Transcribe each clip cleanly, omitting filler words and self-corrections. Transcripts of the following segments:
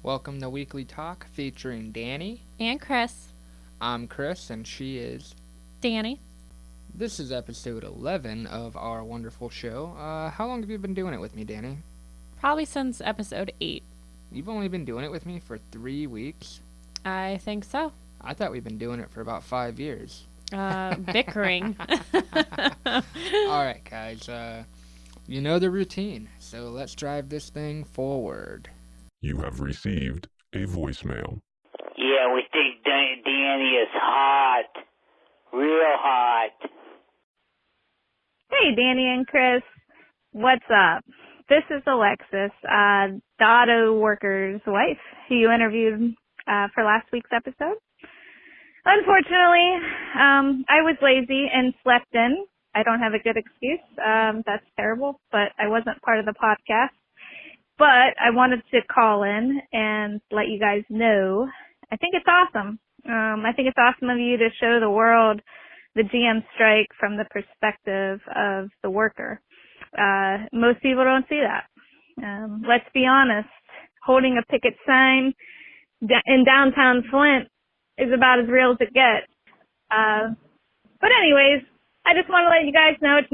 Welcome to Weekly Talk featuring Danny. And Chris. I'm Chris and she is Danny. This is episode 11 of our wonderful show. How long have you been doing it with me, Danny? Probably since episode 8. You've only been doing it with me for 3 weeks? I think so. I thought we'd been doing it for about 5 years. Bickering. Alright, guys. You know the routine, so let's drive this thing forward. You have received a voicemail. Yeah, we think Danny is hot. Real hot. Hey, Danny and Chris. What's up? This is Alexis, the auto worker's wife, who you interviewed for last week's episode. Unfortunately, I was lazy and slept in. I don't have a good excuse. That's terrible, but I wasn't part of the podcast. But I wanted to call in and let you guys know. I think it's awesome. I think it's awesome of you to show the world the GM strike from the perspective of the worker. Most people don't see that. Let's be honest. Holding a picket sign in downtown Flint is about as real as it gets. But anyways, I just want to let you guys know it's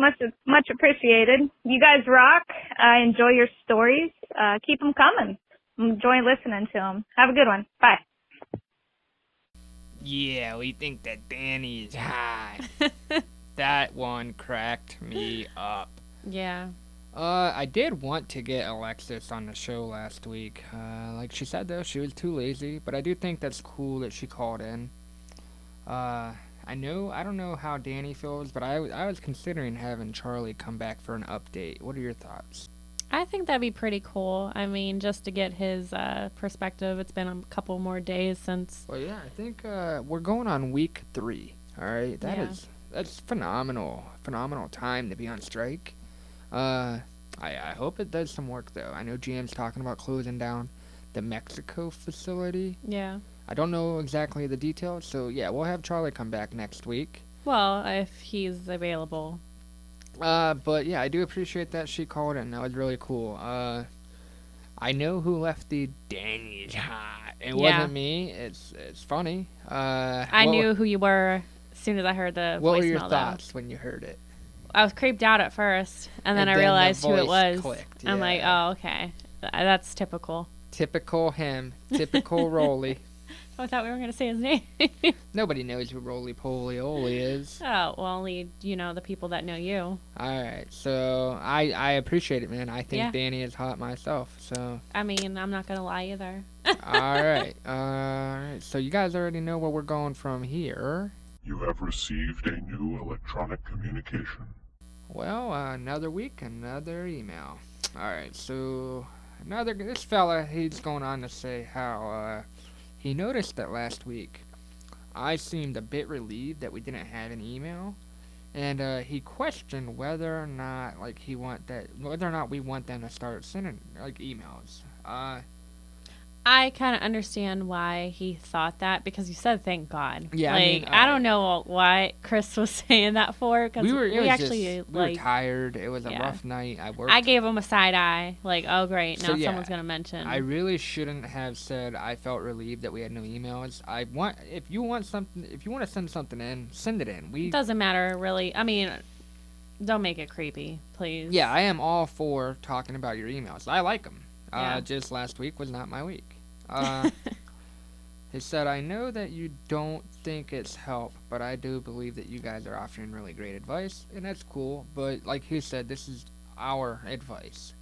much appreciated. You guys rock. I enjoy your stories. Keep them coming. Enjoy listening to them. Have a good one. Bye. Yeah, we think that Danny is hot. That one cracked me up. Yeah. I did want to get Alexis on the show last week. Like she said, though, she was too lazy. But I do think that's cool that she called in. I don't know how Danny feels, but I was considering having Charlie come back for an update. What are your thoughts? I think that'd be pretty cool. I mean, just to get his perspective. It's been a couple more days since. Well, yeah, I think we're going on week 3. All right, that's phenomenal time to be on strike. I hope it does some work though. I know GM's talking about closing down the Mexico facility. Yeah. I don't know exactly the details, so yeah, we'll have Charlie come back next week. Well, if he's available. But yeah, I do appreciate that she called in. That was really cool. I know who left the Danny's hot. It wasn't me. It's funny. I knew who you were as soon as I heard the voicemail. What were your thoughts when you heard it? I was creeped out at first, and then I realized who it was. Clicked, I'm like, oh, okay. That's typical. Typical him. Typical Roly. I thought we were going to say his name. Nobody knows who Roly Poly Oly is. Oh, well, only, the people that know you. All right. So I appreciate it, man. I think Danny is hot myself. So. I mean, I'm not going to lie either. All right. So you guys already know where we're going from here. You have received a new electronic communication. Well, another week, another email. All right. So this fella, he's going on to say how he noticed that last week I seemed a bit relieved that we didn't have an email, and he questioned whether or not we want them to start sending emails. I kind of understand why he thought that, because you said thank God. Yeah, I don't know why Chris was saying that for, because we were tired. It was a rough night. I gave him a side eye, oh great, now someone's gonna mention. I really shouldn't have said I felt relieved that we had no emails. If you want to send something in, send it in. It doesn't matter really. I mean, don't make it creepy, please. Yeah, I am all for talking about your emails. I like them. Just last week was not my week. He said, I know that you don't think it's help, but I do believe that you guys are offering really great advice, and that's cool, but like he said, this is our advice.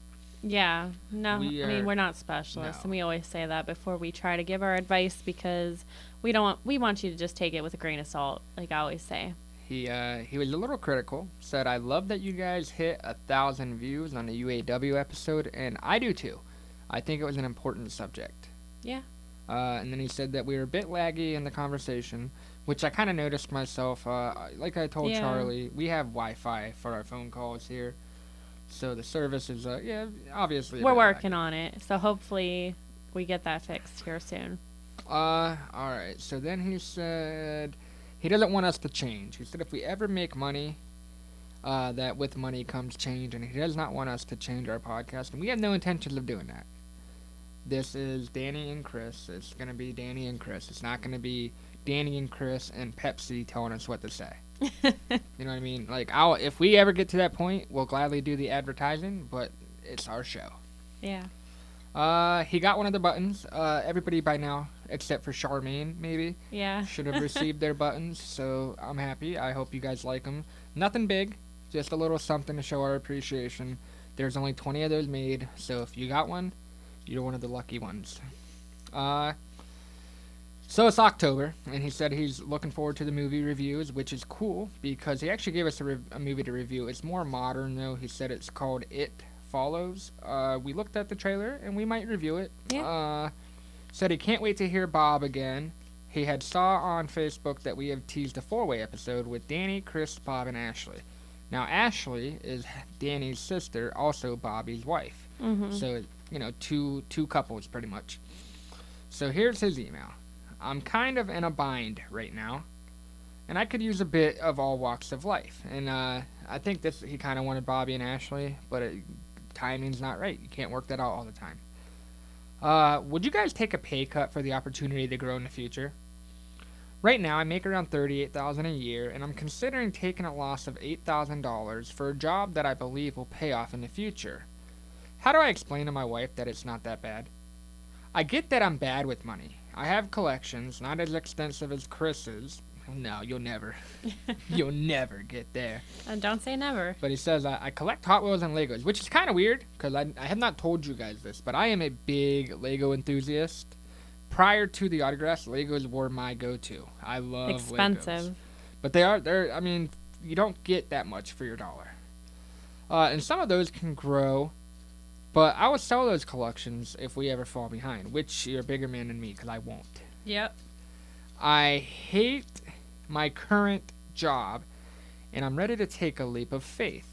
Yeah, no, we're not specialists, and we always say that before we try to give our advice, because we want you to just take it with a grain of salt, like I always say. He was a little critical, said, I love that you guys hit 1,000 views on the UAW episode, and I do too. I think it was an important subject. Yeah. And then he said that we were a bit laggy in the conversation, which I kind of noticed myself. Like I told Charlie, we have Wi-Fi for our phone calls here. So the service is, obviously. We're working on it. So hopefully we get that fixed here soon. All right. So then he said he doesn't want us to change. He said if we ever make money, that with money comes change, and he does not want us to change our podcast, and we have no intentions of doing that. This is Danni and Chris. It's going to be Danni and Chris. It's not going to be Danni and Chris and Pepsi telling us what to say. You know what I mean? Like, if we ever get to that point, we'll gladly do the advertising, but it's our show. Yeah. He got one of the buttons. Everybody by now, except for Charmaine, maybe, should have received their buttons, so I'm happy. I hope you guys like them. Nothing big, just a little something to show our appreciation. There's only 20 of those made, so if you got one, you're one of the lucky ones. So it's October, and he said he's looking forward to the movie reviews, which is cool, because he actually gave us a movie to review. It's more modern, though. He said it's called It Follows. We looked at the trailer, and we might review it. Yeah. Said he can't wait to hear Bob again. He had saw on Facebook that we have teased a 4-way episode with Danni, Chris, Bob, and Ashley. Now, Ashley is Danni's sister, also Bobby's wife. Mm-hmm. So, two couples, pretty much. So here's his email. I'm kind of in a bind right now, and I could use a bit of all walks of life. And I think he kind of wanted Bobby and Ashley, but timing's not right. You can't work that out all the time. Would you guys take a pay cut for the opportunity to grow in the future? Right now, I make around $38,000 a year, and I'm considering taking a loss of $8,000 for a job that I believe will pay off in the future. How do I explain to my wife that it's not that bad? I get that I'm bad with money. I have collections, not as extensive as Chris's. No, you'll never get there. Don't say never. But he says, I collect Hot Wheels and Legos, which is kind of weird, because I have not told you guys this, but I am a big Lego enthusiast. Prior to the autographs, Legos were my go-to. I love expensive. Legos. But they're, you don't get that much for your dollar. And some of those can grow. But I would sell those collections if we ever fall behind, which you're a bigger man than me, because I won't. Yep. I hate my current job, and I'm ready to take a leap of faith.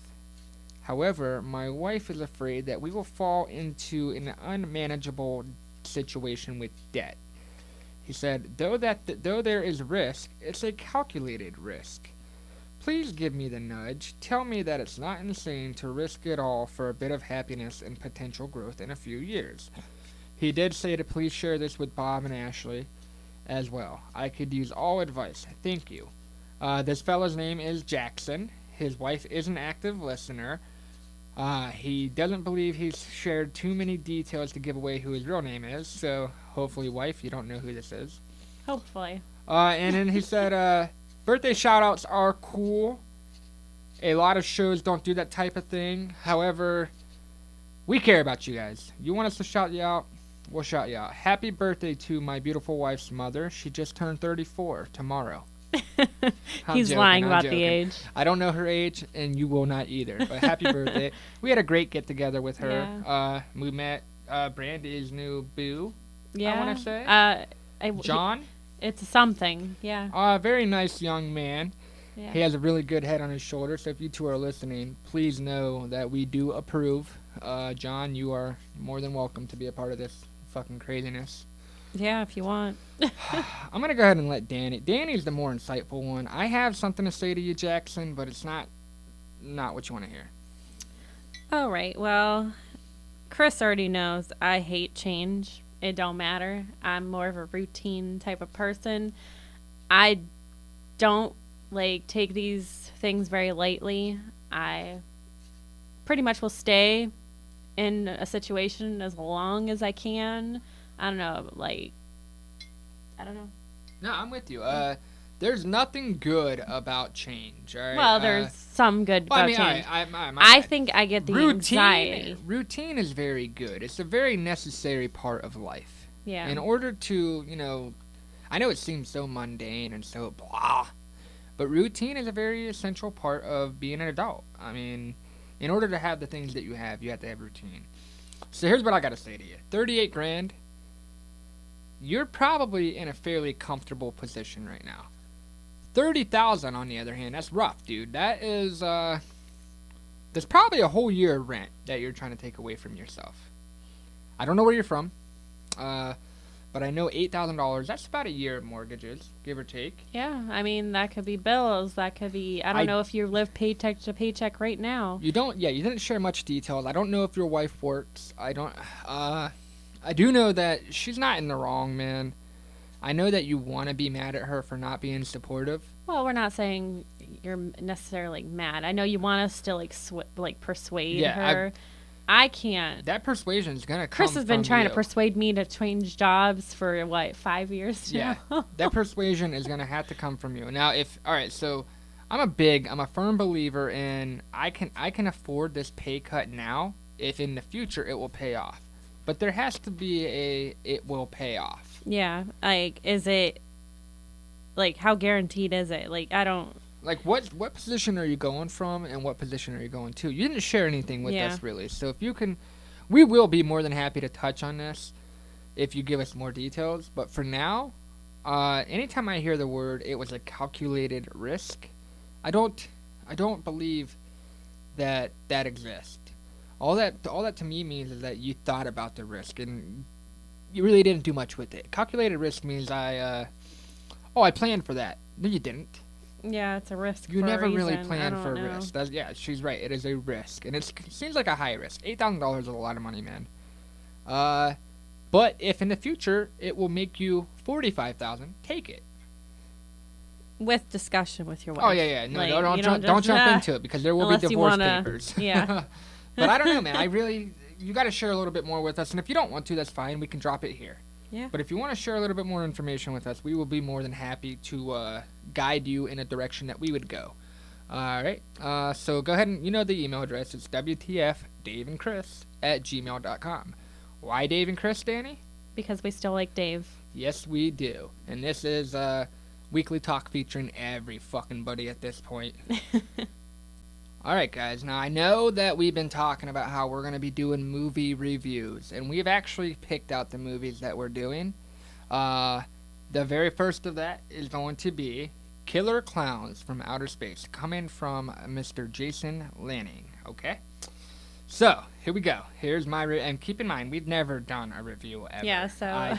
However, my wife is afraid that we will fall into an unmanageable situation with debt. He said, though there is risk, it's a calculated risk. Please give me the nudge. Tell me that it's not insane to risk it all for a bit of happiness and potential growth in a few years. He did say to please share this with Bob and Ashley as well. I could use all advice. Thank you. This fellow's name is Jackson. His wife is an active listener. He doesn't believe he's shared too many details to give away who his real name is, so hopefully, wife, you don't know who this is. Hopefully. And then he said, birthday shout-outs are cool. A lot of shows don't do that type of thing. However, we care about you guys. You want us to shout you out? We'll shout you out. Happy birthday to my beautiful wife's mother. She just turned 34 tomorrow. He's lying about the age. I don't know her age, and you will not either. But happy birthday. We had a great get-together with her. Yeah. We met Brandy's new boo, yeah. I want to say. John? It's something, yeah. Very nice young man. Yeah. He has a really good head on his shoulder, so if you two are listening, please know that we do approve. John, you are more than welcome to be a part of this fucking craziness. Yeah, if you want. I'm going to go ahead and let Danni. Danni's the more insightful one. I have something to say to you, Jackson, but it's not what you want to hear. All right, well, Chris already knows I hate change. It don't matter. I'm more of a routine type of person. I don't, take these things very lightly. I pretty much will stay in a situation as long as I can. I don't know, I don't know. No, I'm with you. There's nothing good about change, all right? Well, there's some good about change. I think I get the anxiety. Routine is very good. It's a very necessary part of life. Yeah. In order to, I know it seems so mundane and so blah, but routine is a very essential part of being an adult. I mean, in order to have the things that you have to have routine. So here's what I got to say to you. 38 grand. You're probably in a fairly comfortable position right now. 30,000 on the other hand, that's rough, dude. That is, there's probably a whole year of rent that you're trying to take away from yourself. I don't know where you're from, but I know $8,000, that's about a year of mortgages, give or take. Yeah, I mean, that could be bills, that could be, I don't know if you live paycheck to paycheck right now. You didn't share much details. I don't know if your wife works. I I do know that she's not in the wrong, man. I know that you want to be mad at her for not being supportive. Well, we're not saying you're necessarily mad. I know you want us to persuade her. I can't. That persuasion is gonna come. Chris has been from trying you. to persuade me to change jobs for 5 years Yeah, now. that persuasion is gonna have to come from you. Now, all right, so I'm a firm believer in I can afford this pay cut now if in the future it will pay off, but there has to be it will pay off. Yeah, like, is it, like, how guaranteed is it? Like, I don't. Like, what position are you going from, and what position are you going to? You didn't share anything with Yeah. us, really. So if you can, we will be more than happy to touch on this if you give us more details. But for now, anytime I hear the word, it was a calculated risk, I don't believe that exists. All that to me means is that you thought about the risk and you really didn't do much with it. Calculated risk means I planned for that. No, you didn't. Yeah, it's a risk. You for never a really reason. planned I for don't know. risk. She's right. It is a risk, and it seems like a high risk. $8,000 is a lot of money, man. But if in the future it will make you $45,000, take it. With discussion with your wife. Oh yeah. No, Like, don't you jump just- into it because there will be unless you divorce wanna- papers. yeah. But I don't know, man. You got to share a little bit more with us, and if you don't want to, that's fine. We can drop it here. Yeah. But if you want to share a little bit more information with us, we will be more than happy to guide you in a direction that we would go. All right. So go ahead and you know the email address. It's WTFDaveandChris@gmail.com. Why Dave and Chris, Danny? Because we still like Dave. Yes, we do. And this is weekly talk featuring every fucking buddy at this point. All right, guys. Now, I know that we've been talking about how we're going to be doing movie reviews, and we've actually picked out the movies that we're doing. The very first of that is going to be Killer Klowns from Outer Space, coming from Mr. Jason Lanning, okay? So, here we go. Here's my and keep in mind, we've never done a review ever. Yeah, so-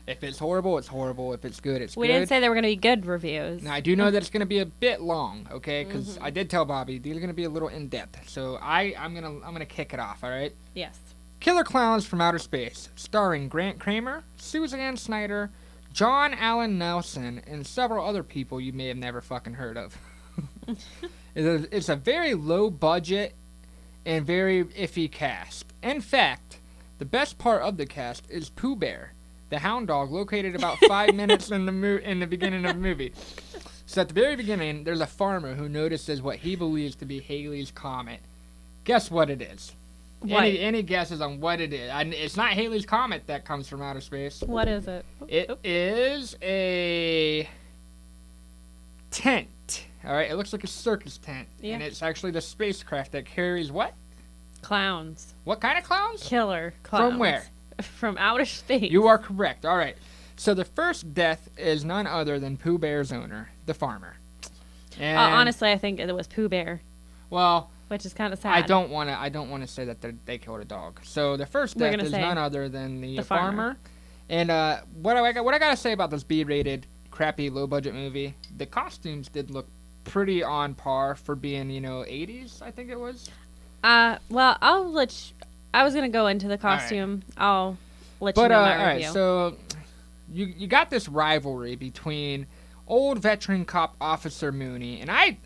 if it's horrible, it's horrible. If it's good, it's We good. didn't say they were going to be good reviews. Now, I do know that it's going to be a bit long, okay? Because I did tell Bobby these are going to be a little in-depth. So I'm gonna kick it off, all right? Yes. Killer Klowns from Outer Space, starring Grant Kramer, Suzanne Snyder, John Allen Nelson, and several other people you may have never fucking heard of. It's a very low budget and very iffy cast. In fact, the best part of the cast is Pooh Bear, the hound dog located about 5 minutes in the beginning of the movie. So at the very beginning, there's a farmer who notices what he believes to be Halley's Comet. Guess what it is? What? Any guesses on what it is? It's not Halley's Comet that comes from outer space. What is it? It is a tent. All right, it looks like a circus tent, Yeah. and it's actually the spacecraft that carries what? Clowns. What kind of clowns? Killer clowns. From where? From outer space. You are correct. All right. So the first death is none other than Pooh Bear's owner, the farmer. And, honestly, I think it was Pooh Bear, well, which is kind of sad. I don't want to say that they killed a dog. So the first We're death gonna is say none other than the the farmer. farmer. And what I gotta say about this B-rated, crappy, low-budget movie, the costumes did look pretty on par for being 80s. I think it was. Well, I'll let I was gonna go into the costume. I'll let you know my all right, review. so you got this rivalry between old veteran cop Officer Mooney, and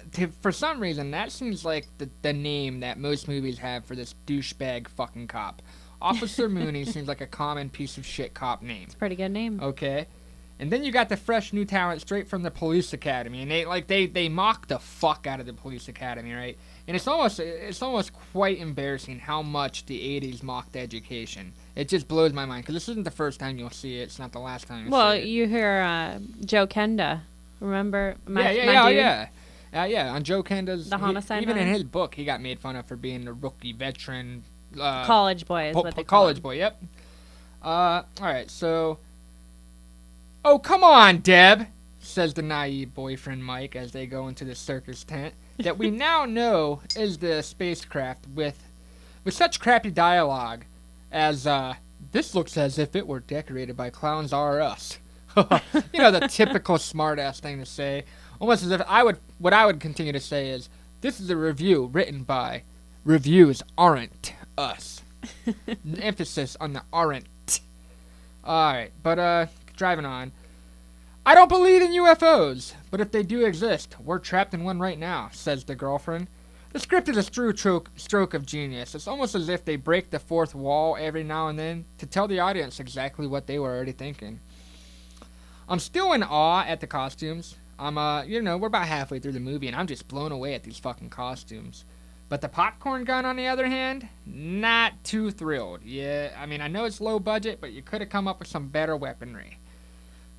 for some reason, that seems like the name that most movies have for this douchebag fucking cop. Officer Mooney seems like a common piece of shit cop name. Pretty good name. Okay. And then you got the fresh new talent straight from the police academy, and they mock the fuck out of the police academy, right? And it's almost quite embarrassing how much the 80s mocked education. It just blows my mind because this isn't the first time you'll see it. It's not the last time you'll Well, see it. you hear Joe Kenda. Remember my dude? Yeah. On Joe Kenda's, The homicide even in hunter? his book, he got made fun of for being the rookie veteran College boy is what they call college him. boy. Yep. All right, so. Oh, come on, Deb, says the naive boyfriend Mike as they go into the circus tent that we now know is the spacecraft with such crappy dialogue as, this looks as if it were decorated by Clowns R Us. The typical smartass thing to say. Almost as if what I would continue to say is, this is a review written by Reviews Aren't Us. Emphasis on the aren't. Alright, but driving on. I don't believe in UFOs, but if they do exist, we're trapped in one right now, says the girlfriend. The script is a true stroke of genius. It's almost as if they break the fourth wall every now and then to tell the audience exactly what they were already thinking. I'm still in awe at the costumes. We're about halfway through the movie and I'm just blown away at these fucking costumes. But the popcorn gun, on the other hand, not too thrilled. Yeah, I mean, I know it's low budget, but you could have come up with some better weaponry.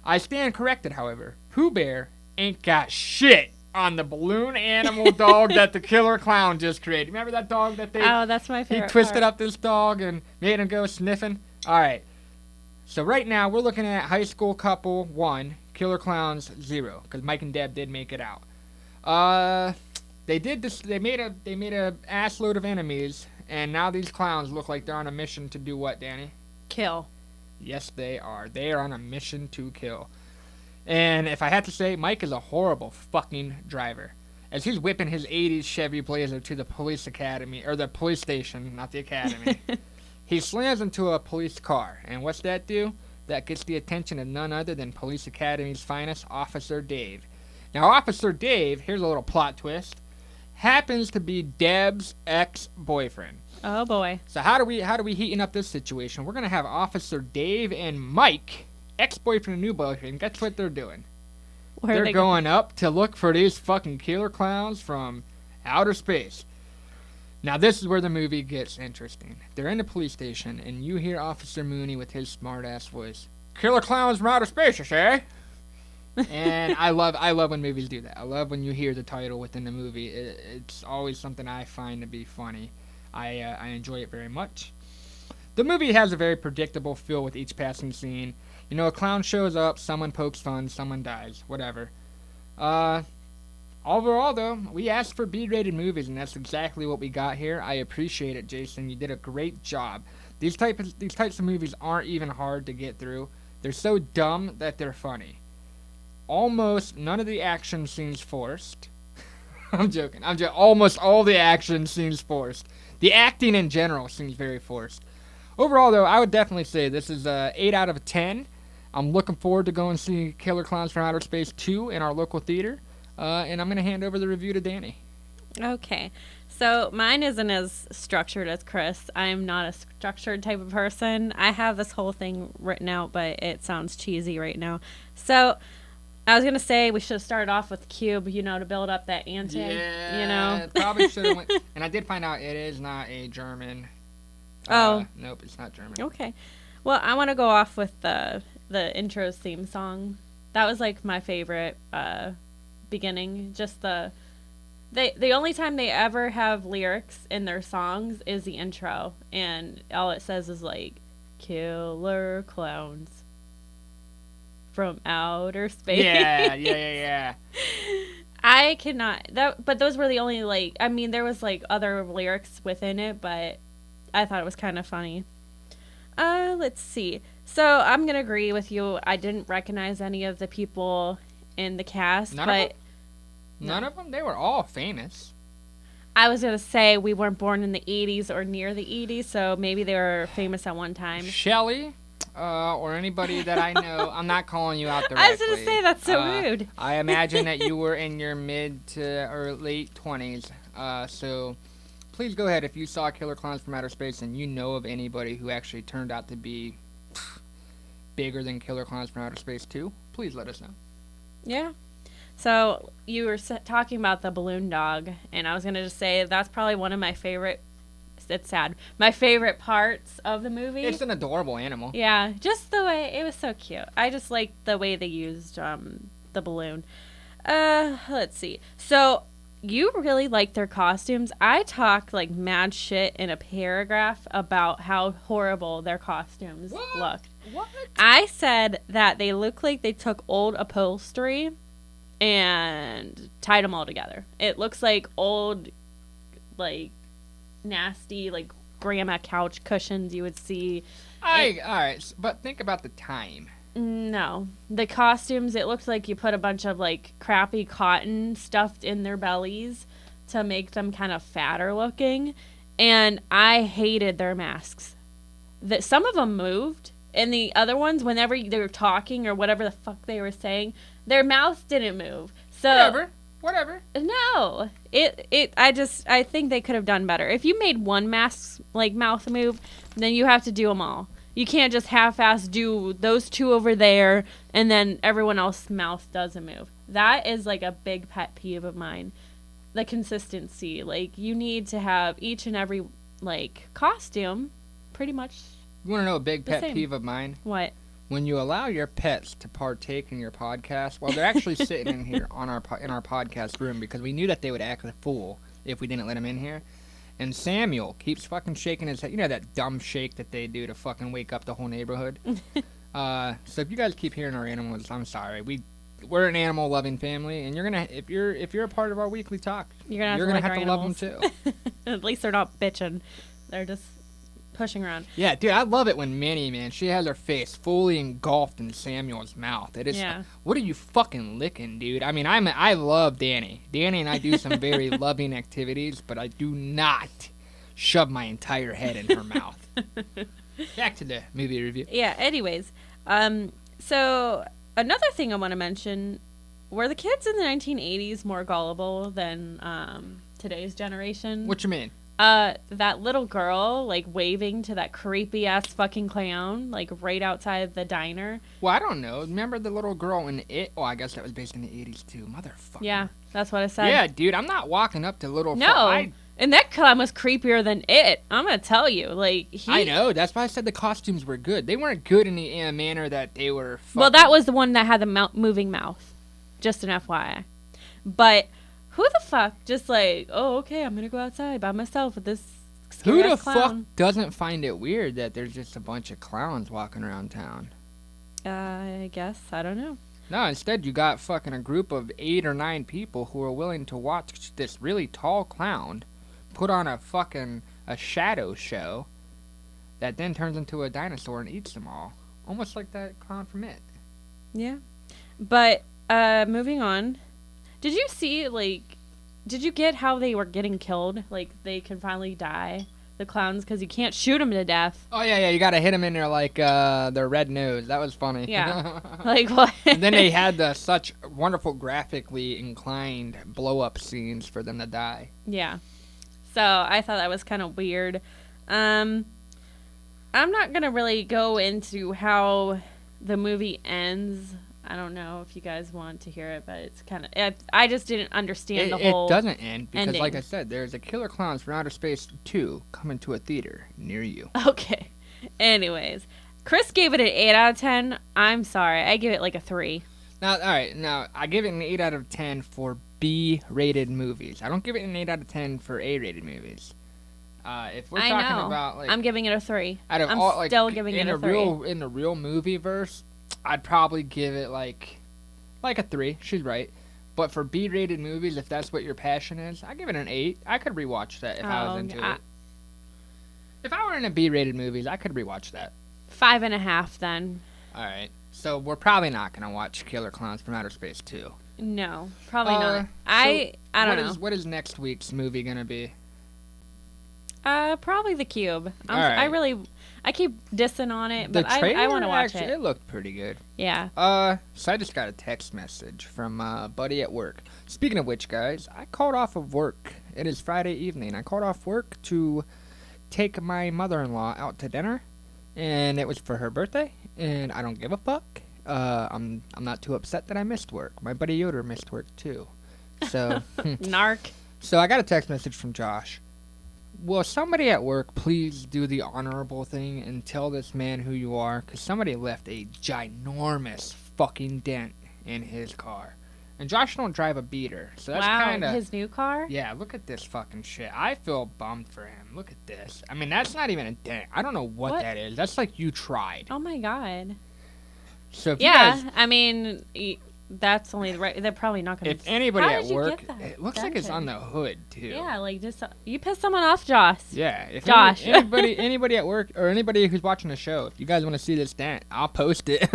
I stand corrected, however. Pooh Bear ain't got shit on the balloon animal dog that the Killer Clown just created. Remember that dog that they... Oh, that's my favorite He twisted part. up this dog and made him go sniffing? Alright. So right now, we're looking at High School Couple 1, Killer Klowns 0, because Mike and Deb did make it out. They did this. They made a ass load of enemies, and now these clowns look like they're on a mission to do what, Danny? Kill. Yes, they are. They are on a mission to kill. And if I had to say, Mike is a horrible fucking driver. As he's whipping his 80s Chevy Blazer to the police academy, or the police station, not the academy, he slams into a police car. And what's that do? That gets the attention of none other than Police Academy's finest, Officer Dave. Now, Officer Dave, here's a little plot twist, happens to be Deb's ex-boyfriend. Oh boy. So how do we heaten up this situation? We're gonna have Officer Dave and Mike, ex-boyfriend and new boyfriend. Guess what they're doing? Where They're going up to look for these fucking killer clowns from outer space. Now this is where the movie gets interesting. They're in the police station, and you hear Officer Mooney with his smart-ass voice. Killer clowns from outer space, you say? And I love when movies do that. I love when you hear the title within the movie. It's always something I find to be funny. I enjoy it very much. The movie has a very predictable feel with each passing scene. You know, a clown shows up, someone pokes fun, someone dies, whatever. Overall, though, we asked for B-rated movies, and that's exactly what we got here. I appreciate it, Jason. You did a great job. These types of movies aren't even hard to get through. They're so dumb that they're funny. Almost none of the action seems forced. I'm joking. Almost all the action seems forced. The acting in general seems very forced. Overall, though, I would definitely say this is a 8 out of 10. I'm looking forward to going and see Killer Klowns from Outer Space 2 in our local theater. And I'm going to hand over the review to Danny. Okay. So mine isn't as structured as Chris. I'm not a structured type of person. I have this whole thing written out, but it sounds cheesy right now. So I was going to say we should have started off with Cube, to build up that ante. Yeah, probably should have went. And I did find out it is not a German. Oh. Nope, it's not German. Okay. Well, I want to go off with the intro theme song. That was like my favorite beginning. Just the only time they ever have lyrics in their songs is the intro, and all it says is like Killer Klowns from Outer Space. Yeah. I cannot but those were the only there was other lyrics within it, but I thought it was kind of funny. Let's see. So I'm gonna agree with you. I didn't recognize any of the people in the cast, None of them? They were all famous. I was gonna say we weren't born in the 80s or near the 80s, so maybe they were famous at one time. Shelley, or anybody that I know. I'm not calling you out directly. I was gonna say that's so rude. I imagine that you were in your mid to or late 20s. So please go ahead if you saw Killer Klowns from Outer Space and you know of anybody who actually turned out to be bigger than Killer Klowns from Outer Space 2. Please let us know. Yeah. So you were talking about the balloon dog, and I was gonna just say that's probably one of my favorite. It's sad. My favorite parts of the movie. It's an adorable animal. Yeah, just the way it was so cute. I just liked the way they used the balloon. Let's see. So you really like their costumes. I talked like mad shit in a paragraph about how horrible their costumes looked. What? I said that they look like they took old upholstery and tied them all together. It looks like old, nasty, grandma couch cushions you would see. Alright, but think about the time. No. The costumes, it looked like you put a bunch of, crappy cotton stuffed in their bellies to make them kind of fatter looking. And I hated their masks. Some of them moved, And the other ones, whenever they were talking or whatever the fuck they were saying, their mouths didn't move. So Whatever. no, I think they could have done better. If you made one mask's like mouth move, then you have to do them all. You can't just half-ass do those two over there and then everyone else's mouth doesn't move. That is like a big pet peeve of mine. The consistency, like you need to have each and every like costume, pretty much. You want to know a big pet same. peeve of mine? What? When you allow your pets to partake in your podcast while they're actually sitting in here on in our podcast room, because we knew that they would act a fool if we didn't let them in here. And Samuel keeps fucking shaking his head. You know that dumb shake that they do to fucking wake up the whole neighborhood? So if you guys keep hearing our animals, I'm sorry. We're an animal loving family, and you're gonna if you're a part of our weekly talk, You're gonna have to love them too. At least they're not bitching. They're just pushing around. Yeah, dude, I love it when Minnie, man, she has her face fully engulfed in Samuel's mouth. It is, Yeah. What are you fucking licking, dude? I mean, I love Danni. Danni and I do some very loving activities, but I do not shove my entire head in her mouth. Back to the movie review. Yeah. Anyways, so another thing I want to mention: were the kids in the 1980s more gullible than today's generation? What you mean? That little girl, like, waving to that creepy-ass fucking clown, like, right outside the diner. Well, I don't know. Remember the little girl in It? Oh, I guess that was based in the 80s, too. Motherfucker. Yeah, that's what I said. Yeah, dude, I'm not walking up to little... No, and that clown was creepier than It. I'm gonna tell you. Like, I know. That's why I said the costumes were good. They weren't good in the manner that they were fucking... Well, that was the one that had the moving mouth. Just an FYI. But... who the fuck just like, oh, okay, I'm gonna go outside by myself with this Who the clown. fuck doesn't find it weird that there's just a bunch of clowns walking around town? I guess. I don't know. No, instead you got fucking a group of 8 or 9 people who are willing to watch this really tall clown put on a shadow show that then turns into a dinosaur and eats them all. Almost like that clown from It. Yeah. But, moving on. Did you see, like, did you get how they were getting killed? Like, they can finally die, the clowns, because you can't shoot them to death. Oh, yeah, you gotta hit them in their, like, their red nose. That was funny. Yeah. Like, what? And then they had such wonderful graphically inclined blow-up scenes for them to die. Yeah. So, I thought that was kind of weird. I'm not going to really go into how the movie ends. I don't know if you guys want to hear it, but it's kind of... I just didn't understand the whole... It doesn't end because, ending. like I said, there's a Killer Klowns From Outerspace 2 coming to a theater near you. Okay. Anyways. Chris gave it an 8 out of 10. I'm sorry. I give it like a 3. Now, all right. Now, I give it an 8 out of 10 for B-rated movies. I don't give it an 8 out of 10 for A-rated movies. If we're talking about... like, I'm giving it a 3. Out of I'm all, like, still giving it a 3. In the real movie verse... I'd probably give it like a 3. She's right. But for B-rated movies, if that's what your passion is, I give it an 8. I could rewatch that if I was into it. If I were into B-rated movies, I could rewatch that. 5.5 then. All right. So we're probably not gonna watch Killer Klowns From Outer Space 2. No, probably not. So I don't know. What is next week's movie gonna be? Probably The Cube. All right. I keep dissing on it, but The trailer I want to watch actually, it. It looked pretty good. Yeah. So I just got a text message from a buddy at work. Speaking of which, guys, I called off of work. It is Friday evening. I called off work to take my mother-in-law out to dinner, and it was for her birthday, and I don't give a fuck. I'm not too upset that I missed work. My buddy Yoder missed work too. So Narc. So I got a text message from Josh. Will somebody at work please do the honorable thing and tell this man who you are? Because somebody left a ginormous fucking dent in his car. And Josh don't drive a beater, so that's kind of... his new car? Yeah, look at this fucking shit. I feel bummed for him. Look at this. I mean, that's not even a dent. I don't know what that is. That's like you tried. Oh my god. So if you guys... I mean... That's only the right. They're probably not going to. If anybody How at did you work, get that it looks like it's on the hood too. Yeah, like just you pissed someone off, Josh. Yeah, if Josh. anybody at work or anybody who's watching the show, if you guys want to see this dent, I'll post it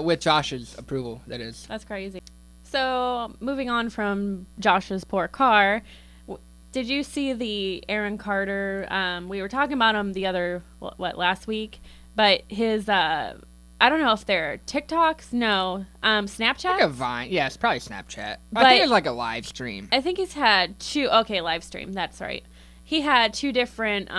with Josh's approval. That is. That's crazy. So moving on from Josh's poor car, did you see the Aaron Carter? We were talking about him the other last week. But his I don't know if they're TikToks. No, Snapchat. Like a Vine. Yeah, it's probably Snapchat. But I think it's like a live stream. I think he's had two. Okay, live stream. That's right. He had two different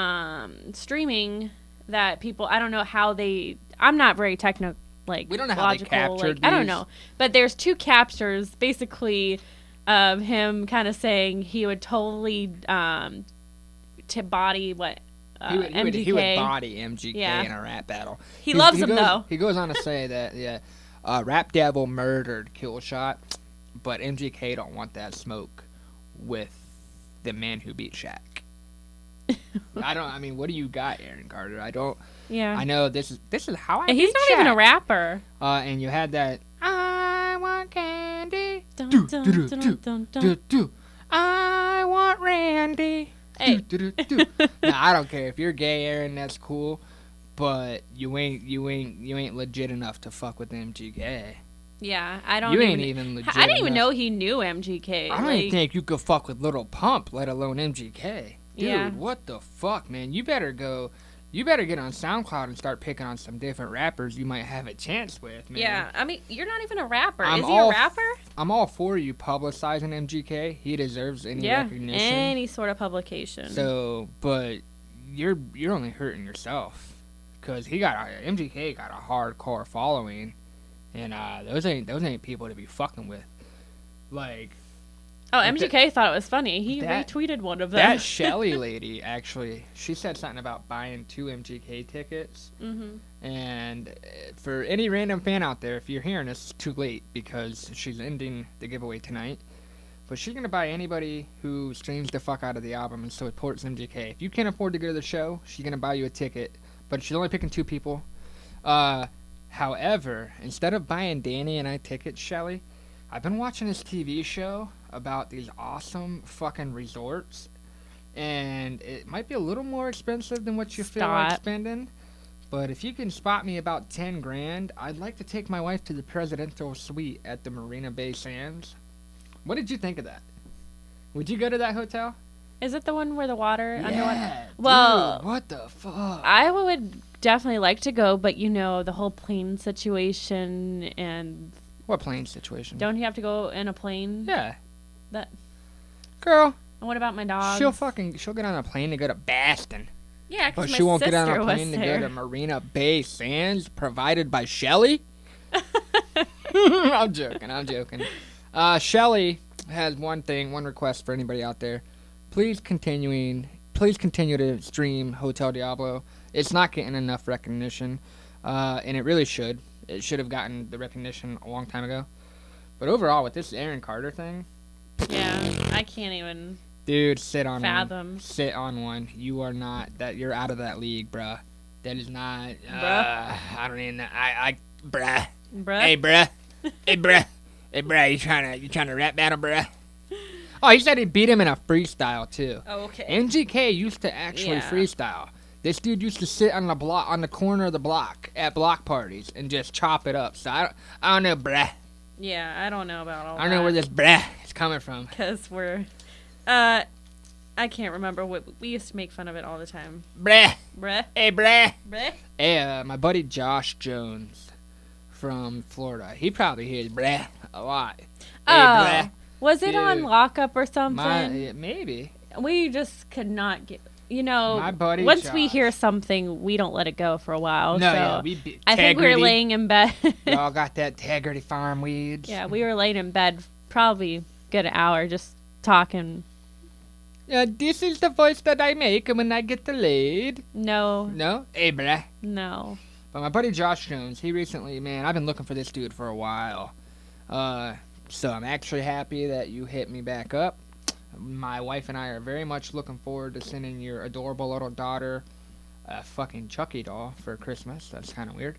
streaming that people. I don't know how they. I'm not very technical. Like We don't know how they logical, captured I don't these. know. But there's two captures basically of him kind of saying he would totally to body what MGK. He would body MGK Yeah. in a rap battle. He loves him, goes, though. He goes on to say that, Rap Devil murdered Killshot, but MGK don't want that smoke with the man who beat Shaq. I mean, what do you got, Aaron Carter? Yeah. I know this is how I And he's beat not Shaq. even a rapper. And you had that, I want candy. Dun, Do, dun, do, do, dun, do, dun, dun. do, do. I want Randy. Hey. Do, do, do. Now, I don't care if you're gay, Aaron. That's cool, but you ain't legit enough to fuck with MGK. Yeah, I don't. You ain't even legit. I didn't even enough. know he knew MGK. I don't even think you could fuck with Little Pump, let alone MGK. Dude, Yeah. what the fuck, man? You better get on SoundCloud and start picking on some different rappers you might have a chance with, man. Yeah, I mean, you're not even a rapper. I'm Is he a all rapper? I'm all for you publicizing MGK. He deserves any Yeah, recognition. any sort of publication. So, but you're only hurting yourself, because MGK got a hardcore following, and those ain't people to be fucking with. Like, oh, MGK thought it was funny. He that- retweeted one of them. that Shelly lady, actually, she said something about buying 2 MGK tickets. Mm-hmm. And for any random fan out there, if you're hearing this, it's too late because she's ending the giveaway tonight. But she's going to buy anybody who streams the fuck out of the album and supports MGK. If you can't afford to go to the show, she's going to buy you a ticket. But she's only picking 2 people. However, instead of buying Danni and I tickets, Shelly, I've been watching this TV show about these awesome fucking resorts. And it might be a little more expensive than what you feel like Stop. spending. But if you can spot me about 10 grand, I'd like to take my wife to the presidential suite at the Marina Bay Sands. What did you think of that? Would you go to that hotel? Is it the one where the water underwater? Yeah. Well, dude, what the fuck? I would definitely like to go, but you know the whole plane situation, and What plane situation? don't you have to go in a plane? Yeah. That. Girl, And what about my dog? she'll get on a plane to go to Boston. Yeah, But because she won't get on a was plane to go there. to Marina Bay Sands, provided by Shelly. I'm joking. Shelly has one request for anybody out there. Please continue to stream Hotel Diablo. It's not getting enough recognition, and it really should. It should have gotten the recognition a long time ago. But overall, with this Aaron Carter thing, Yeah, I can't even. dude, sit on Fathom. one. Sit on one. You are not that. You're out of that league, bruh. That is not. Bruh? I don't even. Bruh. Bruh. Hey, bruh. Hey, bruh. Hey, bruh. You trying to rap battle, bruh? Oh, he said he beat him in a freestyle too. Oh, okay. MGK used to actually Yeah. freestyle. This dude used to sit on the corner of the block at block parties and just chop it up. So I don't know, bruh. Yeah, I don't know about all I don't know where this bruh is coming from. Because we're. I can't remember what. We used to make fun of it all the time. Bruh. Bruh. Hey, bruh. Bruh. Hey, my buddy Josh Jones from Florida. He probably hears bruh a lot. Hey, Oh. bruh. Was it on Dude. lockup or something? Maybe. We just could not get. You know, My buddy once we Josh. hear something, we don't let it go for a while. No, so yeah, we be I think we were Tegrity. laying in bed. Y'all got that Tegrity farm weeds. Yeah, we were laying in bed probably a good hour just talking. This is the voice that I make when I get laid. No, No? Hey, bruh. no. But my buddy Josh Jones, he recently, man, I've been looking for this dude for a while. So I'm actually happy that you hit me back up. My wife and I are very much looking forward to sending your adorable little daughter a fucking Chucky doll for Christmas. That's kind of weird.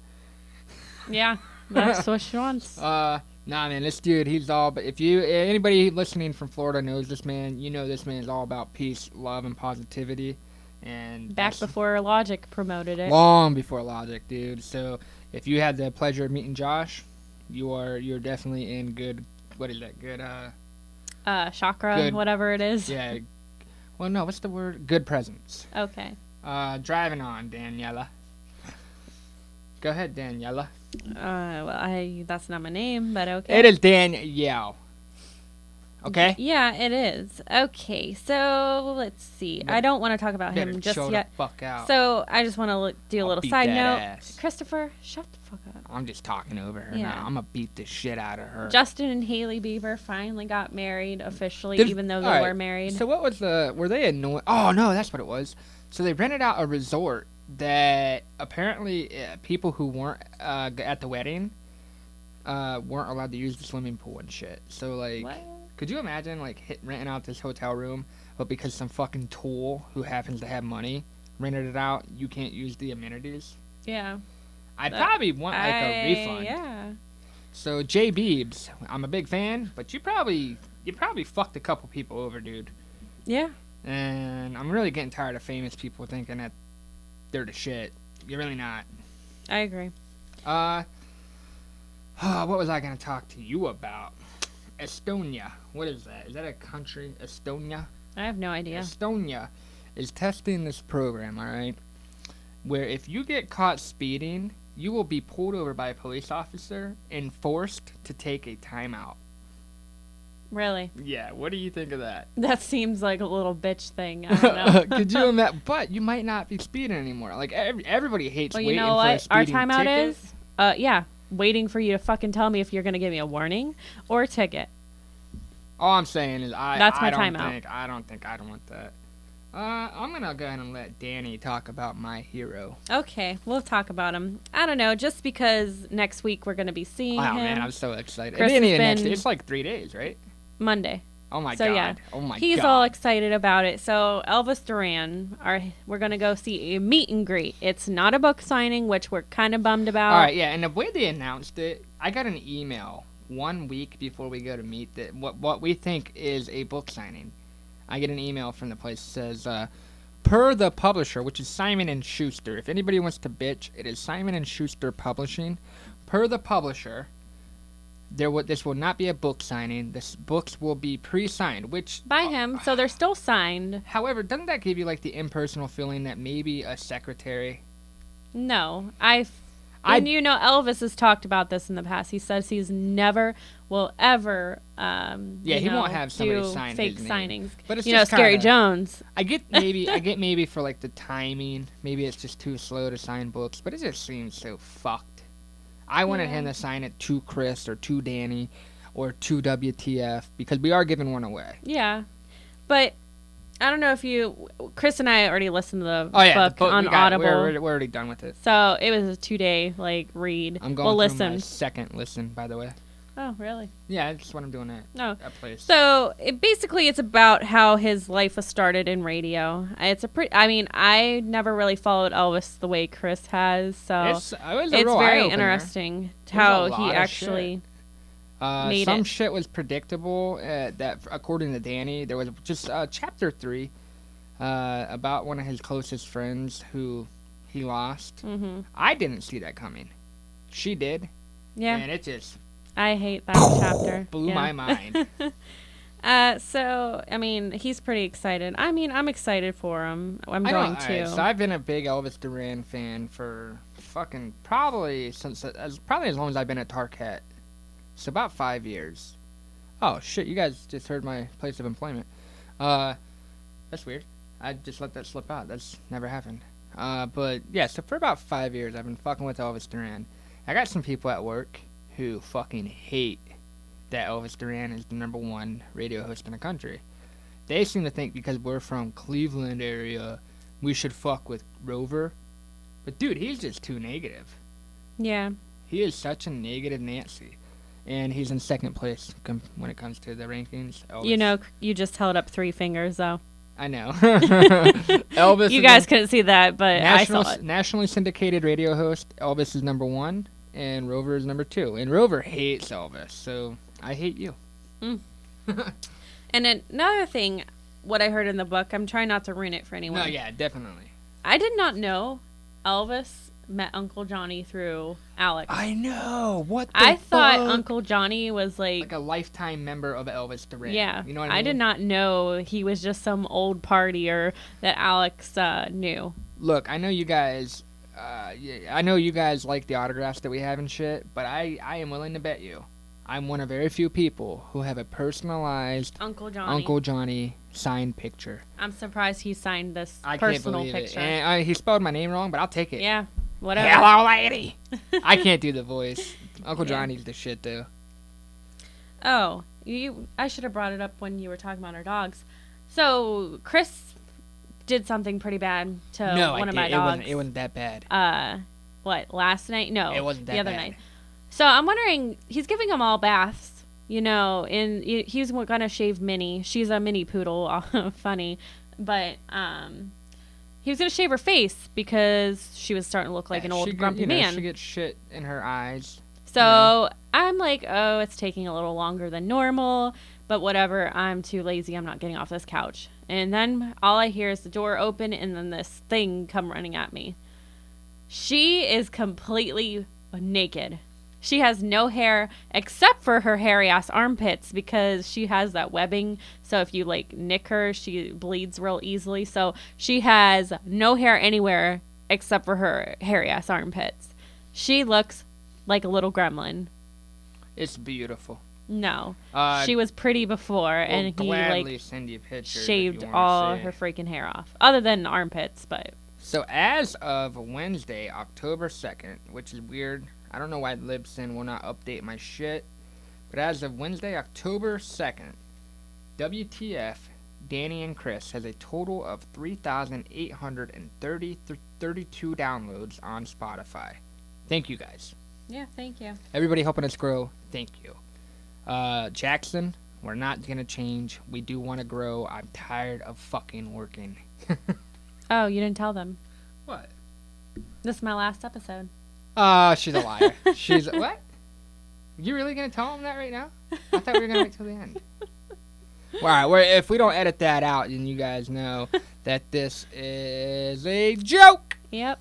Yeah, that's what she wants. Nah, man, this dude, he's all. But if anybody listening from Florida knows this man, you know this man is all about peace, love, and positivity. And Back that's before Logic promoted it. long before Logic, dude. So if you had the pleasure of meeting Josh, you're definitely in good. What is that? Good. Chakra, Good. whatever it is. Yeah. Well, no. What's the word? Good presence. Okay. Driving on, Daniela. Go ahead, Daniela. Well, that's not my name, but okay. It is Danielle. Okay? Yeah, it is. Okay, so let's see. I don't want to talk about him just chill yet. the fuck out. So I just want to do a I'll little beat side that note. ass. Christopher, shut the fuck up. I'm just talking over her Yeah. now. I'm going to beat the shit out of her. Justin and Haley Bieber finally got married officially, Did- even though they all right, were married. So what was were they annoyed? Oh, no, that's what it was. So they rented out a resort that apparently people who weren't at the wedding weren't allowed to use the swimming pool and shit. So, like, What? could you imagine, like, renting out this hotel room, but because some fucking tool who happens to have money rented it out, you can't use the amenities? Yeah. I'd probably want, like, a refund. Yeah. So, J. Beebs, I'm a big fan, but you probably fucked a couple people over, dude. Yeah. And I'm really getting tired of famous people thinking that they're the shit. You're really not. I agree. What was I gonna talk to you about? Estonia. What is that? Is that a country? Estonia? I have no idea. Estonia is testing this program, alright? Where if you get caught speeding, you will be pulled over by a police officer and forced to take a timeout. Really? Yeah, what do you think of that? That seems like a little bitch thing. I don't know. Could you imagine? But you might not be speeding anymore. Like, everybody hates Well, waiting you know for a what our speeding timeout ticket. is? Yeah. Waiting for you to fucking tell me if you're going to give me a warning or a ticket. All I'm saying is That's my I don't timeout. think I'd want that. I'm gonna go ahead and let Danny talk about my hero. Okay, we'll talk about him. I don't know, just because next week we're going to be seeing Wow, him. man, I'm so excited. Chris It ain't has even next. been- It's like 3 days, right? Monday. Oh my So, god. yeah. Oh my He's god. all excited about it. So Elvis Duran, we're going to go see a meet and greet. It's not a book signing, which we're kind of bummed about. All right, yeah, and the way they announced it, I got an email 1 week before we go to meet that what we think is a book signing. I get an email from the place that says, per the publisher, which is Simon and Schuster. If anybody wants to bitch, it is Simon and Schuster Publishing. Per the publisher, this will not be a book signing. This books will be pre-signed, which By him, so they're still signed. however, doesn't that give you like the impersonal feeling that maybe a secretary? No, and you know, Elvis has talked about this in the past. He says he's never will ever, he won't have somebody do sign fake his name. signings. But it's you know, just Scary kinda- Jones. I get maybe for like the timing. Maybe it's just too slow to sign books, but it just seems so fucked. I wanted him to sign it to Chris or to Danny or to WTF because we are giving one away. Yeah, but I don't know if Chris and I already listened to the the book on we got it. Audible. We're already done with it. So it was a 2-day read. I'm going we'll through my listen. second listen, by the way. Oh, really? Yeah, that's what I'm doing at No. place. So it's about how his life was started in radio. I never really followed Elvis the way Chris has, so it was a it's real very eye-opener. interesting There's a how lot he of actually made some it. shit was predictable. That according to Danny, there was just chapter 3 about one of his closest friends who he lost. Mm-hmm. I didn't see that coming. She did. Yeah, And it just I hate that chapter. blew Yeah. my mind. So I mean, he's pretty excited. I mean, I'm excited for him. I'm going to. Alright, so I've been a big Elvis Duran fan for fucking probably as long as I've been at Target. So about 5 years. Oh shit! You guys just heard my place of employment. That's weird. I just let that slip out. That's never happened. But yeah, so for about 5 years, I've been fucking with Elvis Duran. I got some people at work who fucking hate that Elvis Duran is the #1 radio host in the country. They seem to think because we're from Cleveland area, we should fuck with Rover. But dude, he's just too negative. Yeah. He is such a negative Nancy. And he's in second place when it comes to the rankings. Elvis. You know, you just held up 3 fingers, though. I know. Elvis. You is guys couldn't see that, but I national, saw it. nationally syndicated radio host. Elvis is #1, and Rover is #2. And Rover hates Elvis, so I hate you. And another thing, what I heard in the book, I'm trying not to ruin it for anyone. No, yeah, definitely. I did not know Elvis met Uncle Johnny through Alex. I know. What the I thought fuck? Uncle Johnny was like a lifetime member of Elvis Duran. yeah. You know what I mean? I did not know he was just some old partier that Alex knew. Look, I know you guys yeah, I know you guys like the autographs that we have and shit, but I am willing to bet you I'm one of very few people who have a personalized Uncle Johnny. Uncle Johnny signed picture. I'm surprised he signed this I can't personal believe picture. it. And he spelled my name wrong, but I'll take it. Yeah, whatever. Hello, lady. I can't do the voice. Uncle Yeah. Johnny's the shit, though. Oh, I should have brought it up when you were talking about our dogs. So Chris did something pretty bad to No, one I of did. my dogs. It wasn't that bad. What, last night? No, It wasn't that the other bad. night. So I'm wondering, he's giving them all baths, and he's gonna shave Minnie. She's a mini poodle, funny, but he was gonna shave her face because she was starting to look like an old grumpy man. She gets shit in her eyes. So I'm like, oh, it's taking a little longer than normal, but whatever. I'm too lazy. I'm not getting off this couch. And then all I hear is the door open and then this thing come running at me. She is completely naked. She has no hair except for her hairy ass armpits because she has that webbing. So if you like nick her, she bleeds real easily. So she has no hair anywhere except for her hairy ass armpits. She looks like a little gremlin. It's beautiful. No. Uh, She was pretty before, and he gladly like send you pictures shaved if you wanna all see. her freaking hair off, other than armpits. But So as of Wednesday, October 2nd, which is weird. I don't know why Libsyn will not update my shit. But as of Wednesday, October 2nd, WTF, Danni and Chris has a total of 3,832 downloads on Spotify. Thank you guys. yeah, thank you. Everybody helping us grow, thank you. Jackson, we're not going to change. We do want to grow. I'm tired of fucking working. Oh, you didn't tell them. What? This is my last episode. She's a liar. She's what? You really gonna tell him that right now? I thought we were gonna wait till the end. All right, if we don't edit that out, then you guys know that this is a joke. Yep.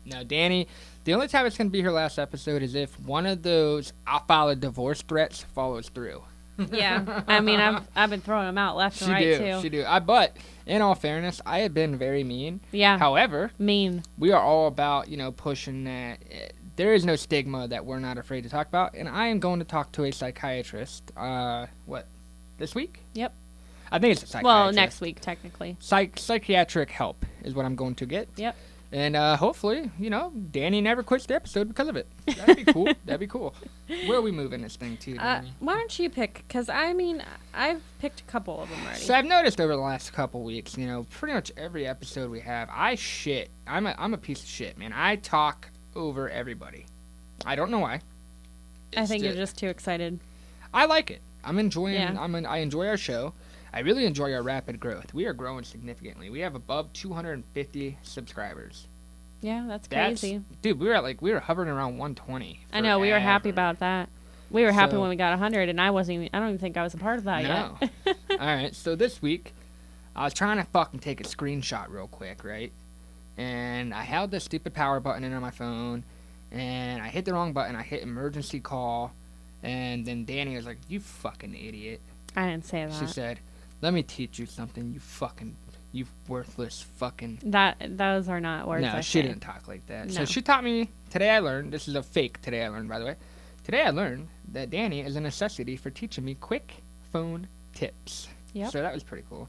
Now, Danni, the only time it's gonna be her last episode is if one of those "I'll file a divorce" threats follows through. Yeah. I mean, I've been throwing them out left and right too. She do. But in all fairness, I have been very mean. Yeah. However, Mean. we are all about, pushing that. There is no stigma that we're not afraid to talk about, and I am going to talk to a psychiatrist. This week? Yep. I think it's a psychiatrist. Well, next week technically. Psychiatric help is what I'm going to get. Yep. And hopefully, Danni never quits the episode because of it. That'd be cool. That'd be cool. Where are we moving this thing to, Danni? Why don't you pick? Because I mean, I've picked a couple of them already. So I've noticed over the last couple weeks, pretty much every episode we have, I shit. I'm a piece of shit, man. I talk over everybody. I don't know why. I think you're just too excited. I like it. I'm enjoying. Yeah. I enjoy our show. I really enjoy our rapid growth. We are growing significantly. We have above 250 subscribers. Yeah, that's crazy. Dude, we were hovering around 120. I know, we were happy forever. about that. We were happy So- when we got 100, and I don't even think I was a part of that No. yet. All right, so this week, I was trying to fucking take a screenshot real quick, right? And I held the stupid power button in on my phone, and I hit the wrong button. I hit emergency call, and then Danni was like, "You fucking idiot." I didn't say that. She said, "Let me teach you something, you worthless fucking." Those are not words. No, I she say. didn't talk like that. No. So she taught me, today I learned, this is a fake today I learned, by the way. Today I learned that Danni is a necessity for teaching me quick phone tips. Yep. So that was pretty cool.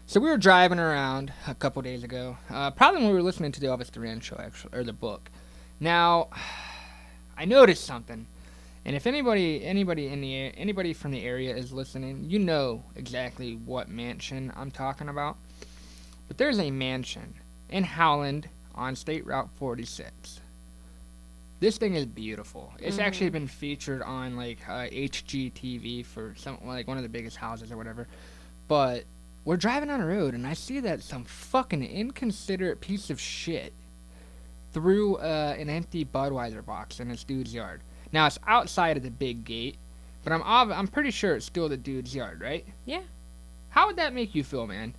So we were driving around a couple days ago, probably when we were listening to the Elvis Duran show, actually, or the book. Now, I noticed something. And if anybody from the area is listening, you know exactly what mansion I'm talking about. But there's a mansion in Howland on State Route 46. This thing is beautiful. It's actually been featured on like HGTV for one of the biggest houses or whatever. But we're driving on the road and I see that some fucking inconsiderate piece of shit threw an empty Budweiser box in this dude's yard. Now it's outside of the big gate, but I'm pretty sure it's still the dude's yard, right? Yeah. How would that make you feel, man?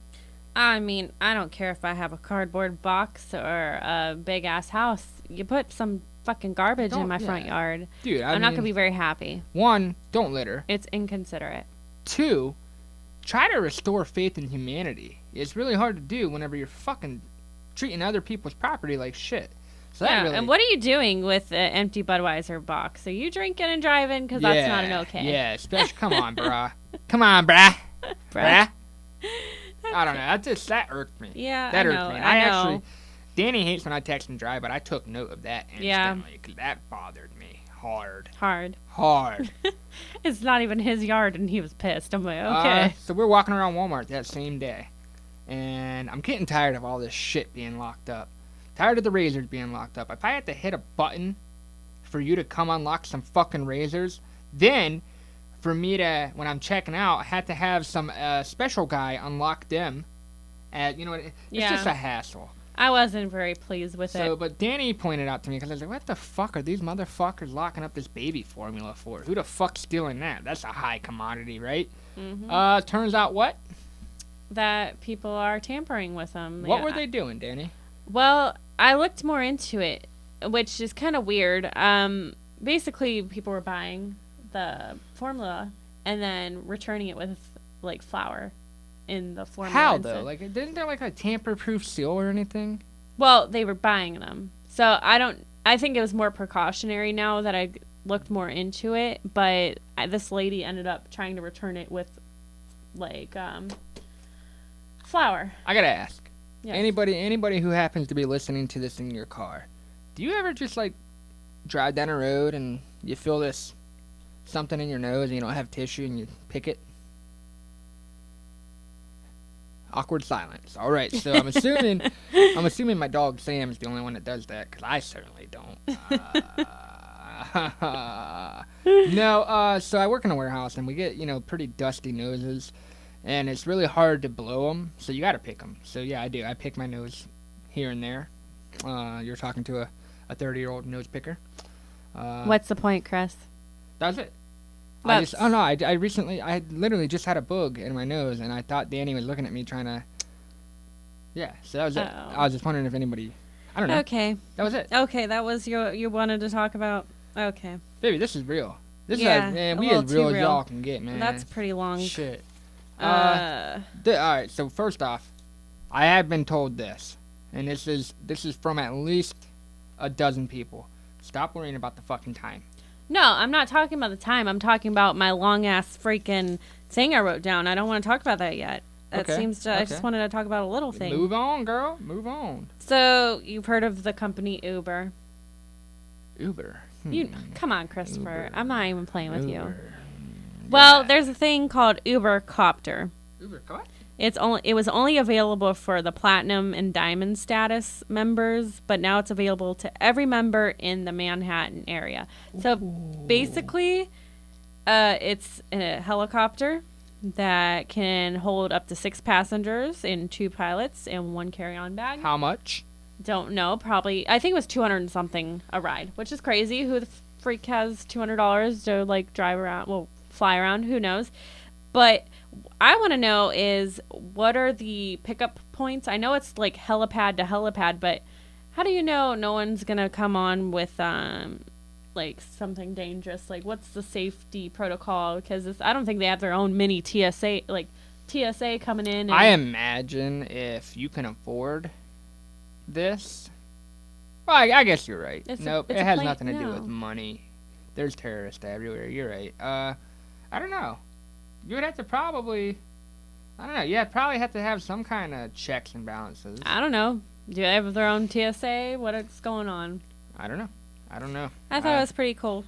I mean, I don't care if I have a cardboard box or a big ass house. You put some fucking garbage in my front yard. Dude, I'm not gonna be very happy. One, don't litter. It's inconsiderate. Two, try to restore faith in humanity. It's really hard to do whenever you're fucking treating other people's property like shit. So that Yeah, really, and what are you doing with an empty Budweiser box? Are you drinking and driving? Because that's not an okay. Yeah, especially, come on, brah. Come on, brah. Bruh. I don't know. That irked me. Yeah, That I irked know. me. And I know. actually, Danny hates when I text and drive, but I took note of that Yeah. instantly because that bothered me hard. Hard. It's not even his yard, and he was pissed. I'm like, okay. So we're walking around Walmart that same day, and I'm getting tired of all this shit being locked up. Tired of the razors being locked up. If I had to hit a button for you to come unlock some fucking razors, then for me to, when I'm checking out, I had to have some special guy unlock them. You know, it's just a hassle. I wasn't very pleased with it. But Danny pointed out to me, because I was like, what the fuck are these motherfuckers locking up this baby formula for? Who the fuck's stealing that? That's a high commodity, right? Mm-hmm. Turns out what? That people are tampering with them. What were they doing, Danny? Well, I looked more into it, which is kind of weird. Basically, people were buying the formula and then returning it with, like, flour in the formula. How, instead. though? Like, isn't there, like, a tamper-proof seal or anything? Well, they were buying them. So, I think it was more precautionary now that I looked more into it, but this lady ended up trying to return it with, like, flour. I gotta ask. Yes. Anybody who happens to be listening to this in your car, do you ever just, like, drive down a road and you feel this something in your nose and you don't have tissue and you pick it? Awkward silence. All right, so I'm assuming my dog Sam is the only one that does that, because I certainly don't. No, so I work in a warehouse and we get, pretty dusty noses, and it's really hard to blow them, so you got to pick them. So yeah, I do. I pick my nose here and there. You're talking to a 30-year-old nose picker. What's the point, Chris? That's it. Well, I recently, I literally just had a bug in my nose, and I thought Danny was looking at me trying to, yeah, so that was it. Oh. I was just wondering if anybody, I don't know. Okay. That was it. Okay, that was you wanted to talk about. Okay. Baby, this is real. This Yeah, is, man, a we little as real too as real. y'all can get, man. That's pretty long. Shit. Uh, All right, so first off, I have been told this, and this is from at least a dozen people. Stop worrying about the fucking time. No, I'm not talking about the time. I'm talking about my long ass freaking thing I wrote down. I don't want to talk about that yet. That Okay, seems to. I okay. just wanted to talk about a little thing. Move on, girl. Move on. So you've heard of the company Uber? Uber. You come on, Christopher. Uber. I'm not even playing with you. Uber. Well, Yeah. there's a thing called Uber Copter. Uber, what? It was only available for the platinum and diamond status members, but now it's available to every member in the Manhattan area. So basically, it's a helicopter that can hold up to 6 passengers and 2 pilots and 1 carry-on bag. How much? Don't know. Probably, I think it was 200 and something a ride, which is crazy. Who the freak has $200 to like drive around? Well, fly around. Who knows? But I want to know is what are the pickup points? I know it's like helipad to helipad, but how do you know no one's gonna come on with like something dangerous? Like, what's the safety protocol? Because I don't think they have their own mini TSA, like TSA coming in. And I imagine if you can afford this. Well, I guess you're right. Nope, it has nothing to do with money. There's terrorists everywhere. You're right. I don't know. You would have to probably, I don't know. Yeah, probably have to have some kind of checks and balances. I don't know. Do they have their own TSA? What's going on? I don't know. I thought it was pretty cool.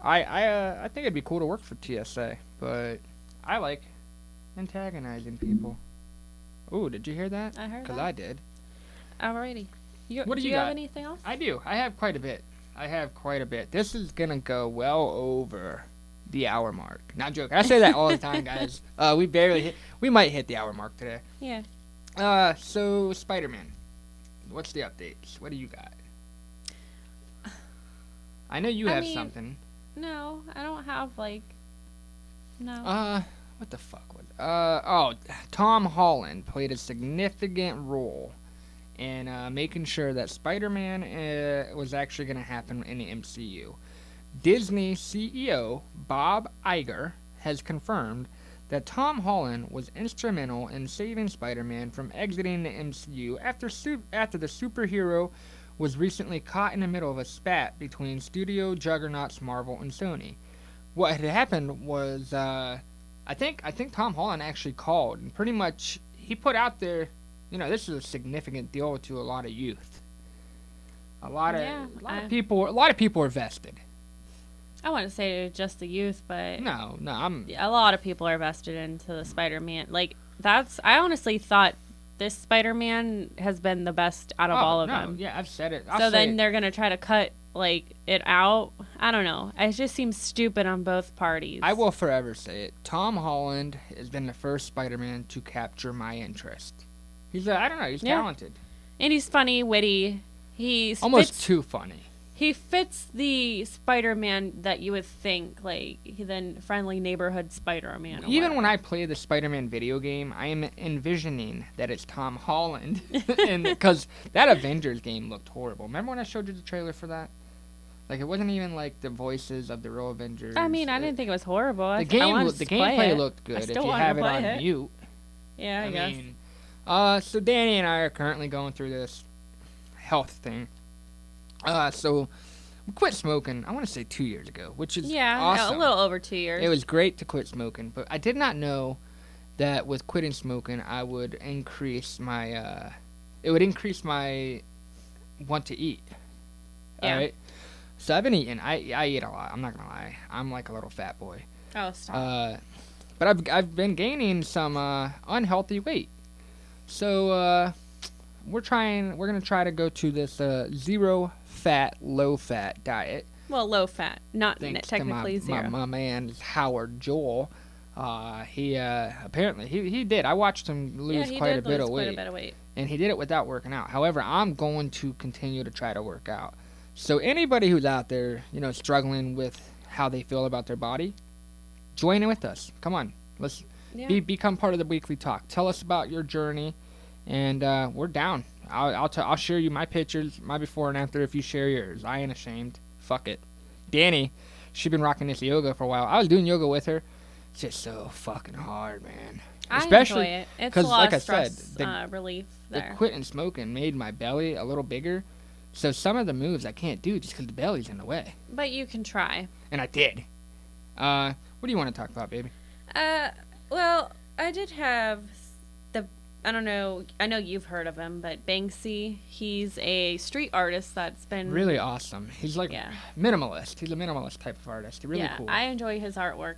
I think it'd be cool to work for TSA, but I like antagonizing people. Ooh, did you hear that? I heard Because that. I did. Alrighty. What do you have got? anything else? I do. I have quite a bit. This is gonna go well over the hour mark. Not joking. I say that all the time, guys. We might hit the hour mark today. Yeah. So Spider-Man. What's the updates? What do you got? I know you have something. No, I don't have no. What the fuck was Tom Holland played a significant role in making sure that Spider-Man was actually going to happen in the MCU. Disney CEO Bob Iger has confirmed that Tom Holland was instrumental in saving Spider-Man from exiting the MCU after the superhero was recently caught in the middle of a spat between studio juggernauts Marvel and Sony. What had happened was, I think Tom Holland actually called and pretty much he put out there, this is a significant deal to a lot of youth. A lot of people are vested. I wouldn't say just the youth, but No, a lot of people are vested into the Spider-Man. Like I honestly thought this Spider-Man has been the best out of all of them. Yeah, I've said it. They're gonna try to cut it out. I don't know. It just seems stupid on both parties. I will forever say it. Tom Holland has been the first Spider-Man to capture my interest. He's talented. And he's funny, witty. He's almost too funny. He fits the Spider-Man that you would think, the friendly neighborhood Spider-Man. Even when I play the Spider-Man video game, I am envisioning that it's Tom Holland, because that Avengers game looked horrible. Remember when I showed you the trailer for that? It wasn't even the voices of the real Avengers. I mean, I didn't think it was horrible. The gameplay looked good if you have it on mute. Yeah, I guess. Mean, so Danny and I are currently going through this health thing. So we quit smoking, I want to say 2 years ago, which is awesome. A little over 2 years. It was great to quit smoking, but I did not know that with quitting smoking, I would increase my, want to eat. Yeah. All right? So I've been eating. I eat a lot. I'm not going to lie. I'm like a little fat boy. Oh, stop. But I've been gaining some unhealthy weight. So we're going to try to go to this zero fat, low fat diet. Well, low fat, not Thanks technically to zero. my man Howard Joel. He apparently he did. I watched him lose quite a bit of weight, and he did it without working out. However, I'm going to continue to try to work out. So anybody who's out there, struggling with how they feel about their body, join in with us. Come on, let's become part of the weekly talk. Tell us about your journey, and we're down. I'll share you my pictures, my before and after. If you share yours, I ain't ashamed. Fuck it. Danny, she's been rocking this yoga for a while. I was doing yoga with her. It's just so fucking hard, man. Especially, I enjoy it. It's a lot of stress said, relief there. The quitting smoking made my belly a little bigger. So some of the moves I can't do just because the belly's in the way. But you can try. And I did. What do you want to talk about, baby? Well, I did have I don't know, I know you've heard of him, but Banksy, he's a street artist that's been... Really awesome. He's minimalist. He's a minimalist type of artist. He's really cool. I enjoy his artwork.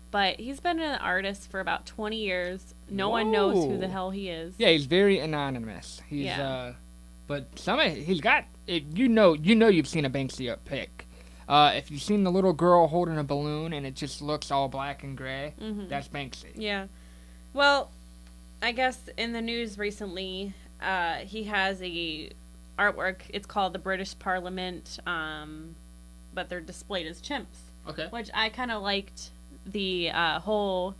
But he's been an artist for about 20 years. No one knows who the hell he is. Yeah, he's very anonymous. He's, but he's got... You know you've seen a Banksy pic. If you've seen the little girl holding a balloon and it just looks all black and gray, that's Banksy. Yeah. Well, I guess in the news recently, he has a artwork. It's called the British Parliament, but they're displayed as chimps. Okay. Which I kind of liked the whole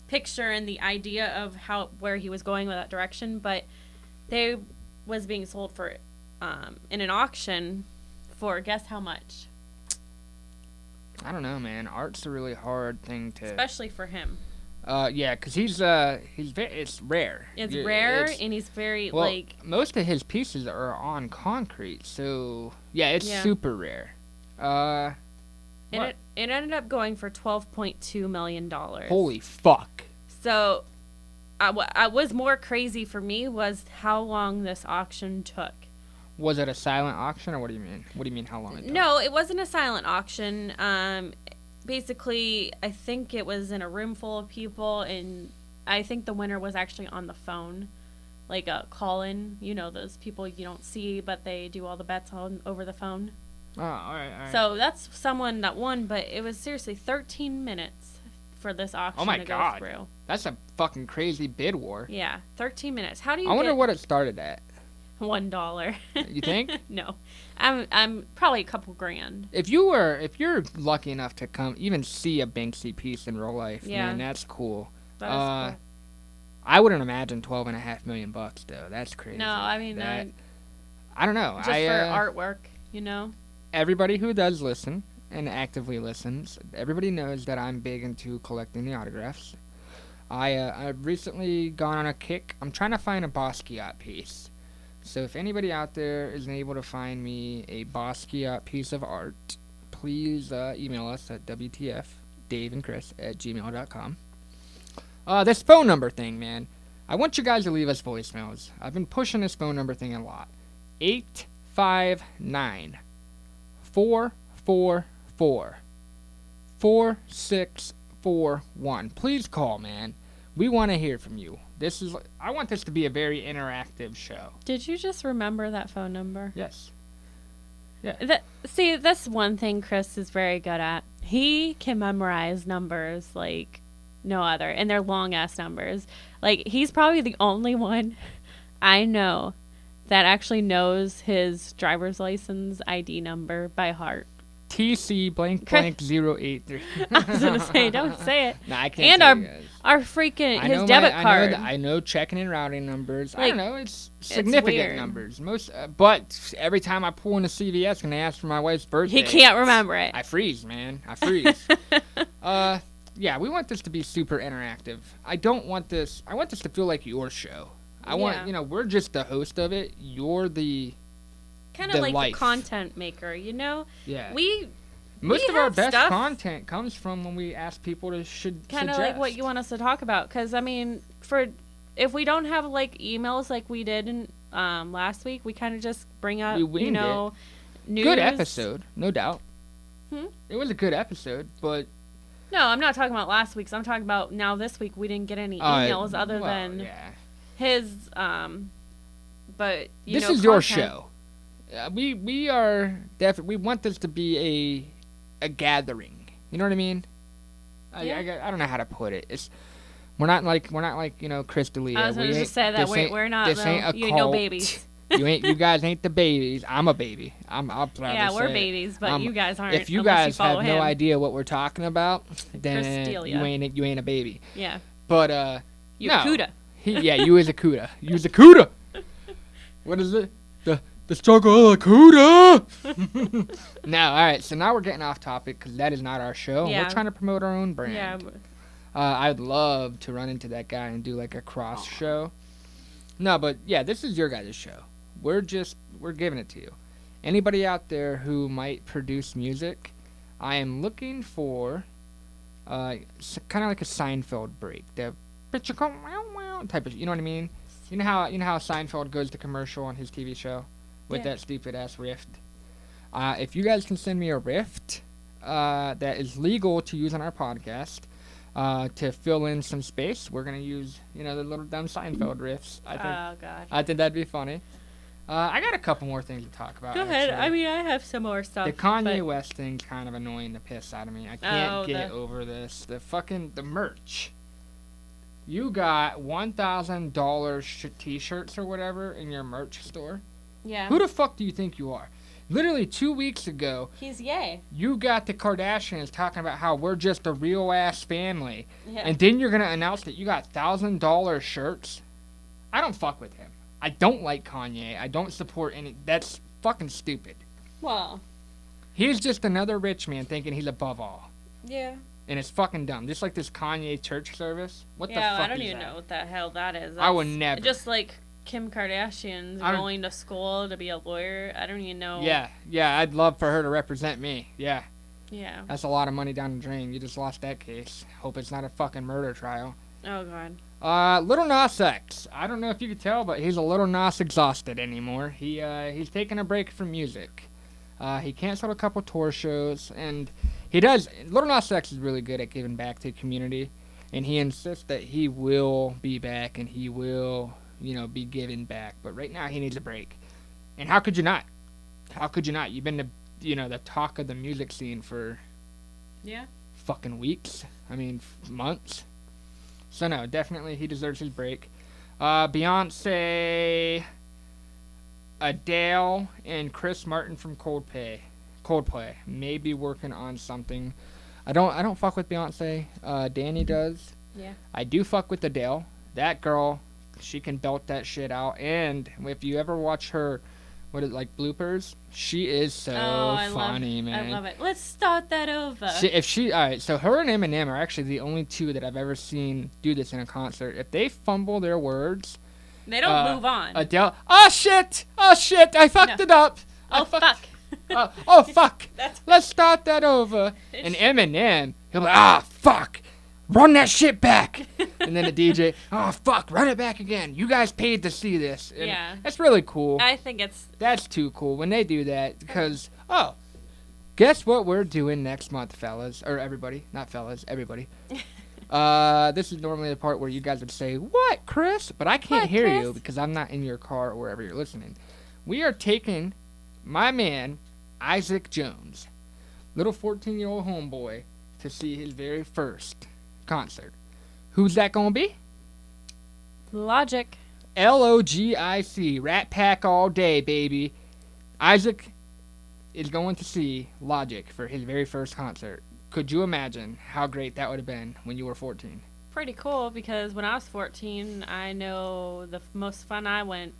picture and the idea of where he was going with that direction, but they was being sold for in an auction for guess how much? I don't know, man. Art's a really hard thing to... Especially for him. Yeah, because it's rare. It's rare, and he's very, most of his pieces are on concrete, so, yeah, it's super rare. It ended up going for $12.2 million. Holy fuck. So, I was more crazy for me was how long this auction took. Was it a silent auction, or what do you mean? What do you mean how long it took? No, it wasn't a silent auction. Basically, I think it was in a room full of people, and I think the winner was actually on the phone, like a call-in. You know, those people you don't see, but they do all the bets over the phone. Oh, all right. So that's someone that won, but it was seriously 13 minutes for this auction to go through. That's a fucking crazy bid war. Yeah, 13 minutes. How do you? I wonder what it started at. $1. You think? No, I'm probably a couple grand. If you're lucky enough to come even see a Banksy piece in real life, man, that's cool. That is cool. I wouldn't imagine $12.5 million though. That's crazy. No, I mean I don't know. Just for artwork, Everybody who does listen and actively listens, everybody knows that I'm big into collecting the autographs. I've recently gone on a kick. I'm trying to find a Basquiat piece. So if anybody out there is able to find me a Basquiat piece of art, please email us at wtfdaveandchris@gmail.com. This phone number thing, man. I want you guys to leave us voicemails. I've been pushing this phone number thing a lot. 859 444 4641. Please call, man. We want to hear from you. I want this to be a very interactive show. Did you just remember that phone number? Yes. Yeah. See, that's one thing Chris is very good at. He can memorize numbers like no other, and they're long-ass numbers. Like, he's probably the only one I know that actually knows his driver's license ID number by heart. TC blank blank 083. I was gonna say, don't say it. Nah, I can't. And our freaking his debit card. I know checking and routing numbers. Like, I don't know. It's significant weird. numbers. But every time I pull into CVS and they ask for my wife's birthday, He can't remember it. I freeze, man. I freeze. Yeah, we want this to be super interactive. I want this to feel like your show. I want, we're just the host of it. You're the kind of like life. the content maker, you know? Yeah. Most of our best content comes from when we ask people to kind of like what you want us to talk about. Because, I mean, if we don't have, like, emails like we did in last week, we kind of just bring up, news. Good episode, no doubt. Hmm? It was a good episode, but... No, I'm not talking about last week's. I'm talking about now this week. We didn't get any emails other than his, but, this is your show. We are definitely. We want this to be a gathering. You know what I mean? Yeah. I don't know how to put it. We're not like Chris D'Elia. I was going to just say that we're not. This ain't a cult. You ain't no babies. You guys ain't the babies. I'm a baby. I'll proud to say we're babies, but you guys aren't. If you guys have no idea what we're talking about, then you ain't a baby. Yeah. But you CUDA. You is a CUDA. You is a CUDA. What is it? The struggle of CUDA. No, all right. So now we're getting off topic because that is not our show. Yeah. We're trying to promote our own brand. Yeah. I'd love to run into that guy and do like a cross show. No, but yeah, this is your guys' show. We're giving it to you. Anybody out there who might produce music, I am looking for kind of like a Seinfeld break. The type of, you know what I mean? You know how Seinfeld goes to commercial on his TV show with that stupid ass riff. If you guys can send me a riff that is legal to use on our podcast to fill in some space, we're gonna use the little dumb Seinfeld riffs. Oh God. I think that'd be funny. I got a couple more things to talk about. Go ahead. Actually. I mean, I have some more stuff. The Kanye West thing's kind of annoying the piss out of me. I can't get over this. The merch. You got $1,000 T-shirts or whatever in your merch store. Yeah. Who the fuck do you think you are? Literally 2 weeks ago, he's yay. You got the Kardashians talking about how we're just a real ass family, and then you're gonna announce that you got $1,000 shirts. I don't fuck with him. I don't like Kanye. I don't support any. That's fucking stupid. Well, he's just another rich man thinking he's above all. Yeah. And it's fucking dumb. Just like this Kanye church service. What the fuck I don't is even that? know what the hell that is. I would never. Just like Kim Kardashian's going to school to be a lawyer. I don't even know. Yeah, I'd love for her to represent me. Yeah. Yeah. That's a lot of money down the drain. You just lost that case. Hope it's not a fucking murder trial. Oh, God. Little Nas X. I don't know if you could tell, but he's a little Nas exhausted anymore. He's taking a break from music. He canceled a couple tour shows, and Little Nas X is really good at giving back to the community, and he insists that he will be back, and he will, be giving back. But right now, he needs a break. And how could you not? How could you not? You've been the talk of the music scene for fucking weeks. I mean, months. So no, definitely he deserves his break. Beyonce, Adele, and Chris Martin from Coldplay may be working on something. I don't fuck with Beyonce. Danni does. Yeah. I do fuck with Adele. That girl, she can belt that shit out. And if you ever watch her what is like bloopers. She is so funny, man. I love it. Let's start that over. Alright, so her and Eminem are actually the only two that I've ever seen do this in a concert. If they fumble their words, they don't move on. Adele, oh shit, I fucked it up. Fuck. Oh fuck. Let's start that over. And Eminem, he'll be like, fuck. Run that shit back. And then the DJ, oh fuck, run it back again. You guys paid to see this. And yeah. That's really cool. I think that's too cool when they do that because guess what we're doing next month, fellas, or everybody, not fellas, everybody. This is normally the part where you guys would say, "What, Chris?" But I can't hear you because I'm not in your car or wherever you're listening. We are taking my man Isaac Jones, little 14-year-old homeboy, to see his very first concert. Who's that gonna be? Logic. Logic. Rat Pack all day, baby. Isaac is going to see Logic for his very first concert. Could you imagine how great that would have been when you were 14? Pretty cool, because when I was 14, I know the most fun I went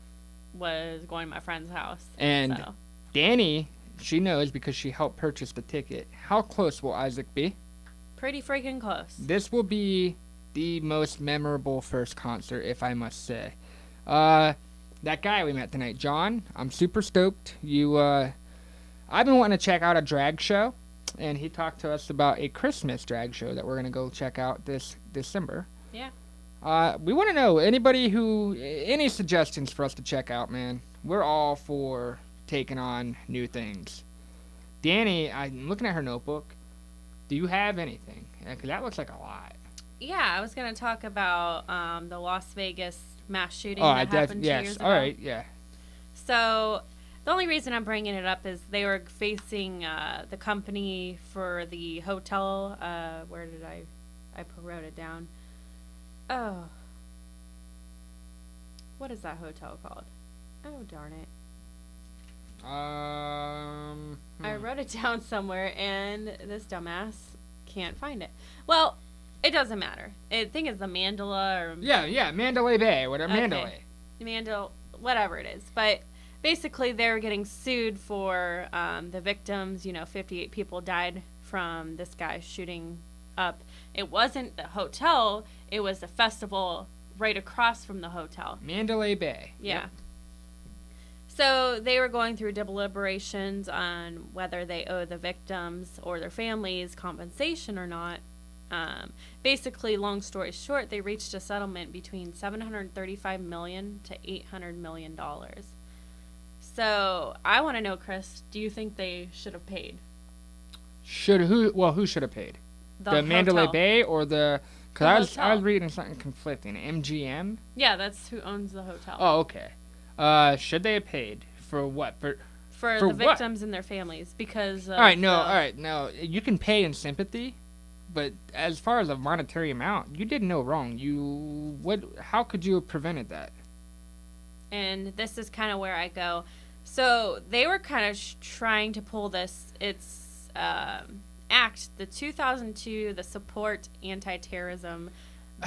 was going to my friend's house. And so. Danni, she knows because she helped purchase the ticket. How close will Isaac be? Pretty freaking close. This will be the most memorable first concert, if I must say. That guy we met tonight, John, I'm super stoked. I've been wanting to check out a drag show, and he talked to us about a Christmas drag show that we're going to go check out this December. Yeah. We want to know, any suggestions for us to check out, man? We're all for taking on new things. Danni, I'm looking at her notebook. Do you have anything? Because that looks like a lot. Yeah, I was going to talk about the Las Vegas mass shooting that happened 2 years ago. All right, yeah. So the only reason I'm bringing it up is they were facing the company for the hotel. Where did I wrote it down. Oh. What is that hotel called? Oh, darn it. I wrote it down somewhere, and this dumbass can't find it. Well, it doesn't matter. I think it's the Mandala or... Yeah, Mandalay Bay, whatever, okay. Mandalay. Whatever it is. But basically, they were getting sued for the victims. 58 people died from this guy shooting up. It wasn't the hotel. It was the festival right across from the hotel. Mandalay Bay. Yeah. Yep. So they were going through deliberations on whether they owe the victims or their families compensation or not. Basically, long story short, they reached a settlement between $735 million to $800 million. So I want to know, Chris, do you think they should have paid? Who should have paid? The Mandalay Bay or the... Because I was reading something conflicting. MGM? Yeah, that's who owns the hotel. Oh, okay. Should they have paid for what? For the victims and their families, because all right, no, you can pay in sympathy, but as far as a monetary amount, you did no wrong. How could you have prevented that? And this is kind of where I go. So they were kind of trying to pull this. It's act, the 2002, the Support Anti-Terrorism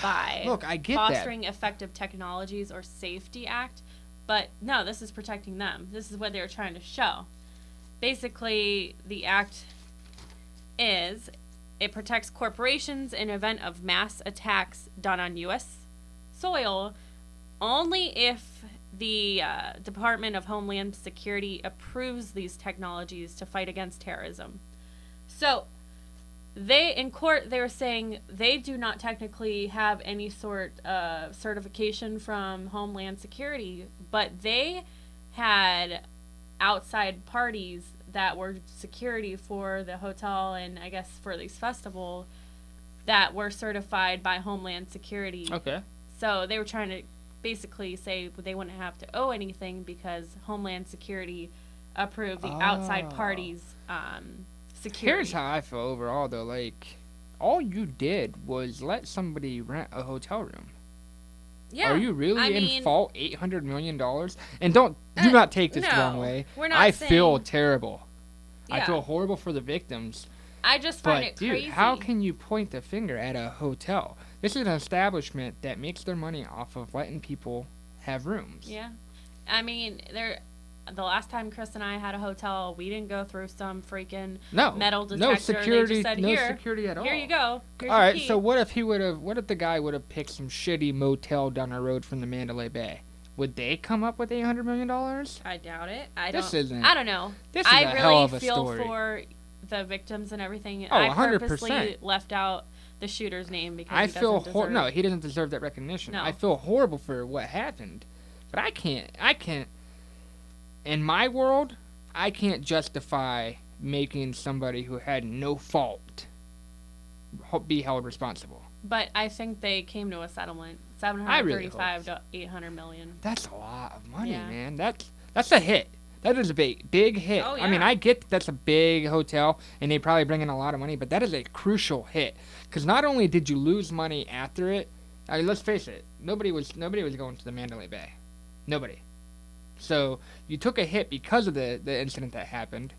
by Look, I get Fostering Effective Technologies or Safety Act. But no, this is protecting them. This is what they were trying to show. Basically, the act it protects corporations in event of mass attacks done on U.S. soil only if the Department of Homeland Security approves these technologies to fight against terrorism. So in court, they were saying they do not technically have any sort of certification from Homeland Security, but they had outside parties that were security for the hotel and I guess for this festival that were certified by Homeland Security. Okay. So they were trying to basically say they wouldn't have to owe anything because Homeland Security approved the outside parties' security. Here's how I feel overall, though. Like, all you did was let somebody rent a hotel room. Yeah. Are you really in fault $800 million? And do not take this the wrong way. We're not I saying, feel terrible. Yeah. I feel horrible for the victims. I just find it crazy. Dude, how can you point the finger at a hotel? This is an establishment that makes their money off of letting people have rooms. Yeah. I mean, the last time Chris and I had a hotel, we didn't go through some freaking No, metal detector. no security, They just said, no here, security at all. here you go. Here's All your right, key. so what if the guy would have picked some shitty motel down the road from the Mandalay Bay? Would they come up with $800 million? I doubt it. I This don't. isn't- I don't know. This is I a really hell of a feel story. for the victims and everything. Oh, I 100%. purposely left out the shooter's name because I he feel doesn't deserve. no, he doesn't deserve that recognition. No. I feel horrible for what happened, but I can't. In my world, I can't justify making somebody who had no fault be held responsible. But I think they came to a settlement. I really hope 735 to 800 million. That's a lot of money, Yeah. man. That's a hit. That is a big hit. Oh, I mean, yeah. I get that that's a big hotel, and they probably bring in a lot of money, but that is a crucial hit. Because not only did you lose money after it, I mean, let's face it, nobody was going to the Mandalay Bay. Nobody. So you took a hit because of the incident that happened,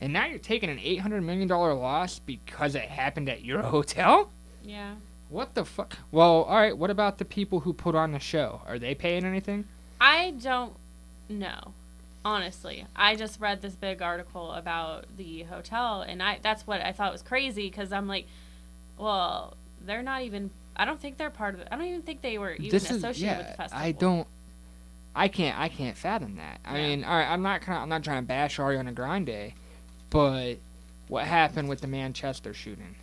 and now you're taking an $800 million loss because it happened at your hotel? Yeah. What the fuck? Well, all right, what about the people who put on the show? Are they paying anything? I don't know. Honestly, I just read this big article about the hotel, and that's what I thought was crazy because I'm like, well, they're not even. I don't think they're part of it. I don't even think they were even associated with the festival. I can't fathom that. I Yeah. mean, all right, I'm not trying to bash Ariana Grande, but what happened with the Manchester shooting?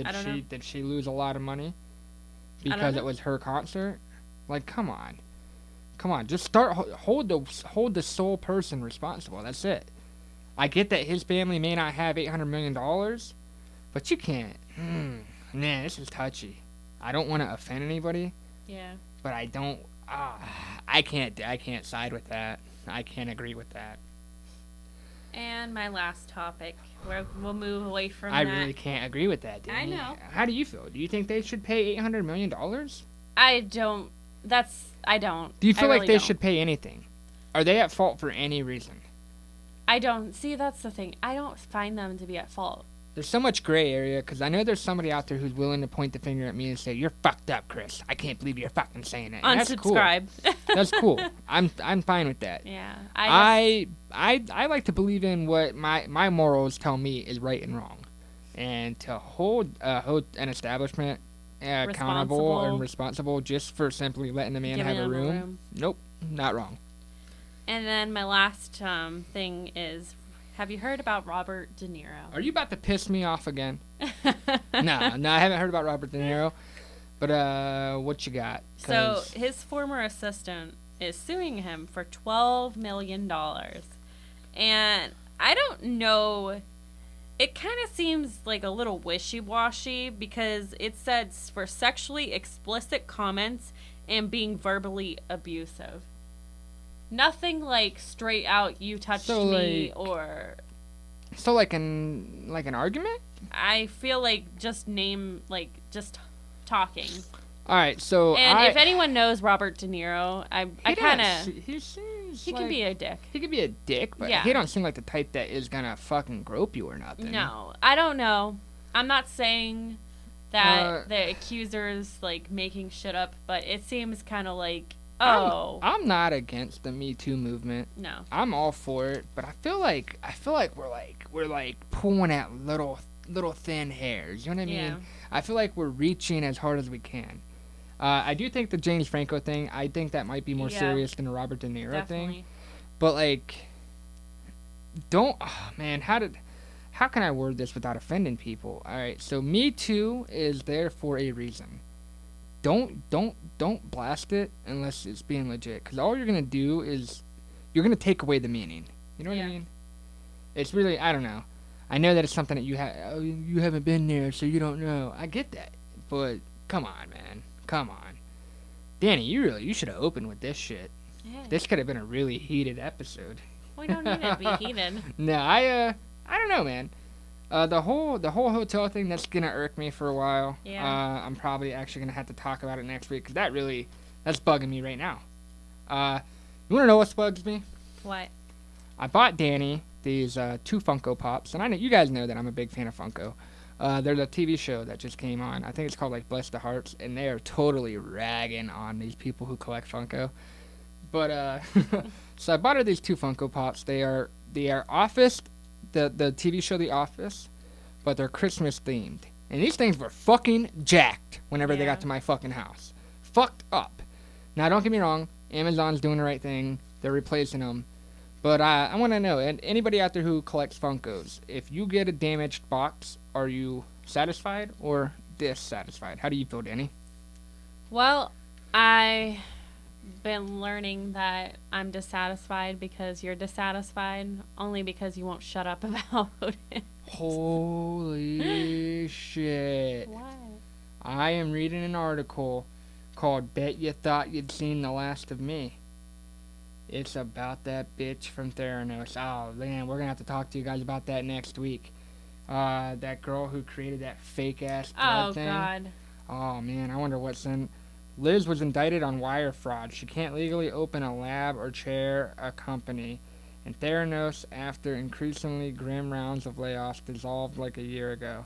I don't know. Did she lose a lot of money don't because know. it was her concert? Like, come on, just hold the sole person responsible. That's it. I get that his family may not have $800 million, but you can't. Man, this is touchy. I don't want to offend anybody, Yeah. but I don't. I can't side with that. I can't agree with that. And my last topic, we'll move away from I that. really can't agree with that, Danny. I know. How do you feel? Do you think they should pay $800 million? I don't. I don't. Do you feel I like really they don't. should pay anything? Are they at fault for any reason? I don't. See, that's the thing. I don't find them to be at fault. There's so much gray area because I know there's somebody out there who's willing to point the finger at me and say, "You're fucked up, Chris. I can't believe you're fucking saying it." And that's cool. Unsubscribe. That's cool. I'm fine with that. Yeah. I like to believe in what my morals tell me is right and wrong, and to hold an establishment accountable and responsible just for simply letting the man Giving have a him a room. room. Nope, not wrong. And then my last thing is, have you heard about Robert De Niro? Are you about to piss me off again? No, I haven't heard about Robert De Niro. But what you got? So 'Cause his former assistant is suing him for $12 million. And I don't know. It kind of seems like a little wishy-washy because it says for sexually explicit comments and being verbally abusive. Nothing like straight out "you touched So, me" like- or so like an argument? I feel like just talking. All right, so And if anyone knows Robert De Niro, I kind of he seems he like, can be a dick. he could be a dick, but Yeah. he don't seem like the type that is gonna fucking grope you or nothing. No, I don't know. I'm not saying that Uh, the accuser's like making shit up, but it seems kind of like, oh, I'm not against the Me Too movement. no. I'm all for it, but I feel like we're pulling at little thin hairs. You know what I mean? Yeah. I feel like we're reaching as hard as we can. I do think the James Franco thing, I think that might be more Yeah. serious than the Robert De Niro thing. Definitely. But like, man, how can I word this without offending people? All right, so Me Too is there for a reason. Don't blast it unless it's being legit, because all you're gonna do is you're gonna take away the meaning. You know what I Yeah. mean? It's really, I don't know. I know that it's something that you haven't been there, so you don't know. I get that, but come on, man, come on, Danny, you should have opened with this shit. Yeah. This could have been a really heated episode. We don't need it to be heated. No, I don't know, man. The whole hotel thing, that's gonna irk me for a while. Yeah. I'm probably actually gonna have to talk about it next week, because that's bugging me right now. You wanna know what bugs me? What? I bought Danny these 2 Funko Pops, and I know you guys know that I'm a big fan of Funko. They're the TV show that just came on. I think it's called like Bless the Hearts, and they are totally ragging on these people who collect Funko. But so I bought her these 2 Funko Pops. They are Office, the TV show The Office, but they're Christmas themed. And these things were fucking jacked whenever they got to my fucking house. Fucked up. Now don't get me wrong, Amazon's doing the right thing. They're replacing them. But I want to know, and anybody out there who collects Funkos, if you get a damaged box, are you satisfied or dissatisfied? How do you feel, Danny? Well, I've been learning that I'm dissatisfied because you're dissatisfied, only because you won't shut up about it. Holy shit. What? I am reading an article called Bet You Thought You'd Seen the Last of Me. It's about that bitch from Theranos. Oh, man, we're going to have to talk to you guys about that next week. That girl who created that fake-ass blood thing. Oh, God. Oh, man, I wonder what's in... Liz was indicted on wire fraud. She can't legally open a lab or chair a company. And Theranos, after increasingly grim rounds of layoffs, dissolved like a year ago.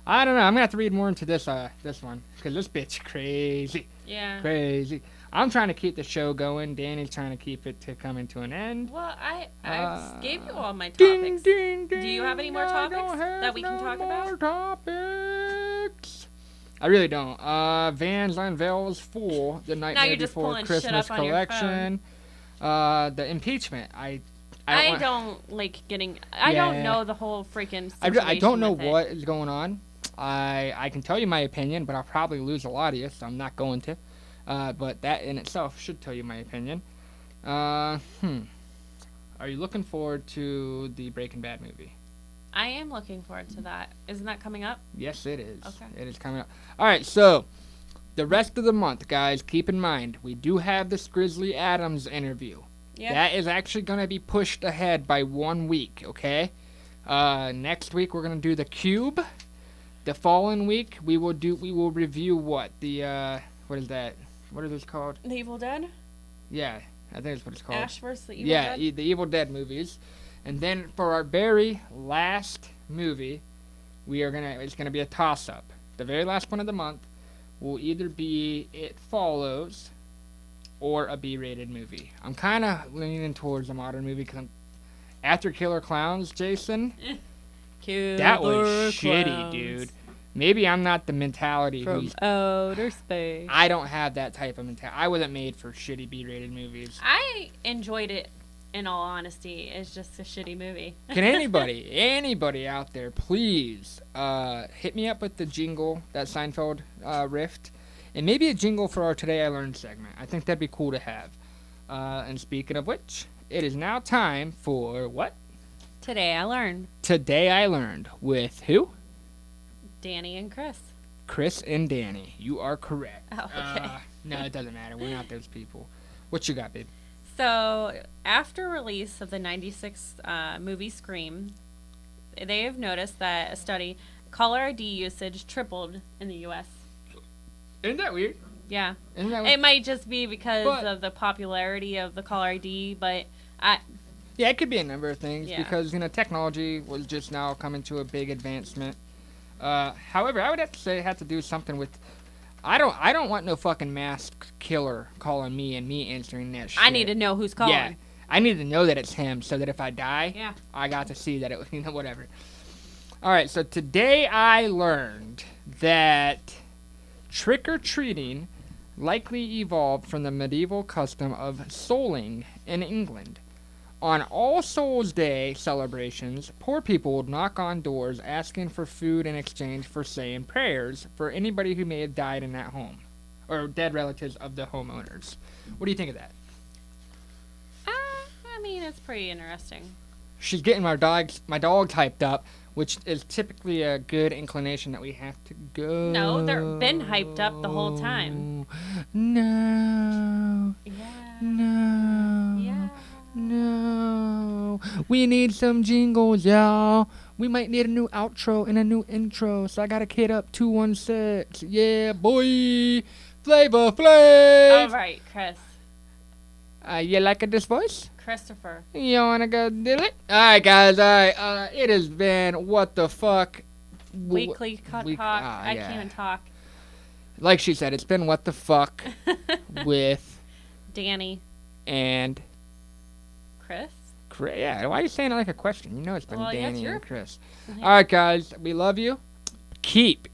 I don't know. I'm going to have to read more into this one. Because this bitch crazy. Yeah. Crazy. I'm trying to keep the show going. Danny's trying to keep it to coming to an end. Well, I gave you all my Ding, topics. ding, ding. Do you have any more topics that we can talk about? Topics. I really don't. Vans unveils full the Nightmare you're just Before pulling shit Christmas up on your collection. The impeachment. I don't like getting. I don't know the whole freaking situation. I don't know with what it. is going on. I can tell you my opinion, but I'll probably lose a lot of you, so I'm not going to. But that in itself should tell you my opinion. Are you looking forward to the Breaking Bad movie? I am looking forward to that. Isn't that coming up? Yes, it is. Okay. It is coming up. All right, so the rest of the month, guys, keep in mind, we do have this Grizzly Adams interview. Yeah. That is actually going to be pushed ahead by 1 week, okay? Next week, we're going to do the Cube. The following week, we will review what? What is that? What is this called? The Evil Dead? Yeah, I think that's what it's called. Ash vs. the Evil Yeah, Dead? the Evil Dead movies. And then for our very last movie, it's gonna be a toss-up. The very last one of the month will either be It Follows or a B-rated movie. I'm kind of leaning towards a modern movie because after Killer Klowns, Jason, that was shitty, dude. Maybe I'm not the mentality From outer space. I don't have that type of mentality. I wasn't made for shitty B-rated movies. I enjoyed it, in all honesty. It's just a shitty movie. Can anybody out there, please hit me up with the jingle that Seinfeld riffed, and maybe a jingle for our Today I Learned segment. I think that'd be cool to have. And speaking of which, it is now time for what? Today I learned. Today I Learned with who? Danny and Chris. Chris and Danny. You are correct. Oh, okay. No, it doesn't matter. We're not those people. What you got, babe? So, after release of the 96 movie Scream, they have noticed that a study, caller ID usage tripled in the U.S. Isn't that weird? Yeah. Isn't that weird? It might just be because of the popularity of the caller ID, but yeah, it could be a number of things Yeah. because, technology was just now coming to a big advancement. However, I would have to say it had to do something with... I don't want no fucking masked killer calling me and me answering that shit. I need to know who's calling. Yeah, I need to know that it's him so that if I die, Yeah. I got to see that it was, whatever. All right, so today I learned that trick-or-treating likely evolved from the medieval custom of souling in England. On All Souls Day celebrations, poor people would knock on doors asking for food in exchange for saying prayers for anybody who may have died in that home, or dead relatives of the homeowners. What do you think of that? I mean, it's pretty interesting. She's getting my dog hyped up, which is typically a good inclination that we have to go. No, they're been hyped up the whole time. No. Yeah. No. Yeah. No. We need some jingles, y'all. We might need a new outro and a new intro, so I got a kid up 216. Yeah, boy. Flavor Flav. All right, Chris. You like this voice? Christopher. You wanna go do it? Alright, guys, alright. It has been What the Fuck. Weekly talk. I yeah. can't even talk. Like she said, it's been What the Fuck with Danni. And Chris? Yeah, why are you saying it like a question? You know it's been Well, yeah, it's Danni your- and Chris. Mhm. All right, guys, we love you. Keep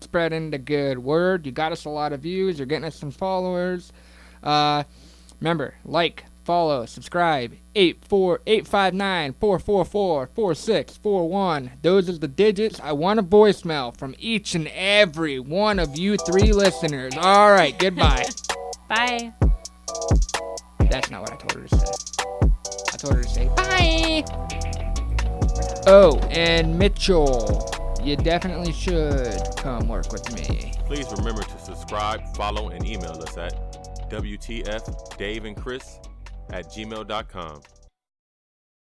spreading the good word. You got us a lot of views. You're getting us some followers. Remember, like, follow, subscribe. 85859-444-4641. Those are the digits. I want a voicemail from each and every one of you 3 listeners. All right, goodbye. Bye. That's not what I told her to say. I told her to say bye. Oh, and Mitchell, you definitely should come work with me. Please remember to subscribe, follow, and email us at WTFDaveandChris@gmail.com.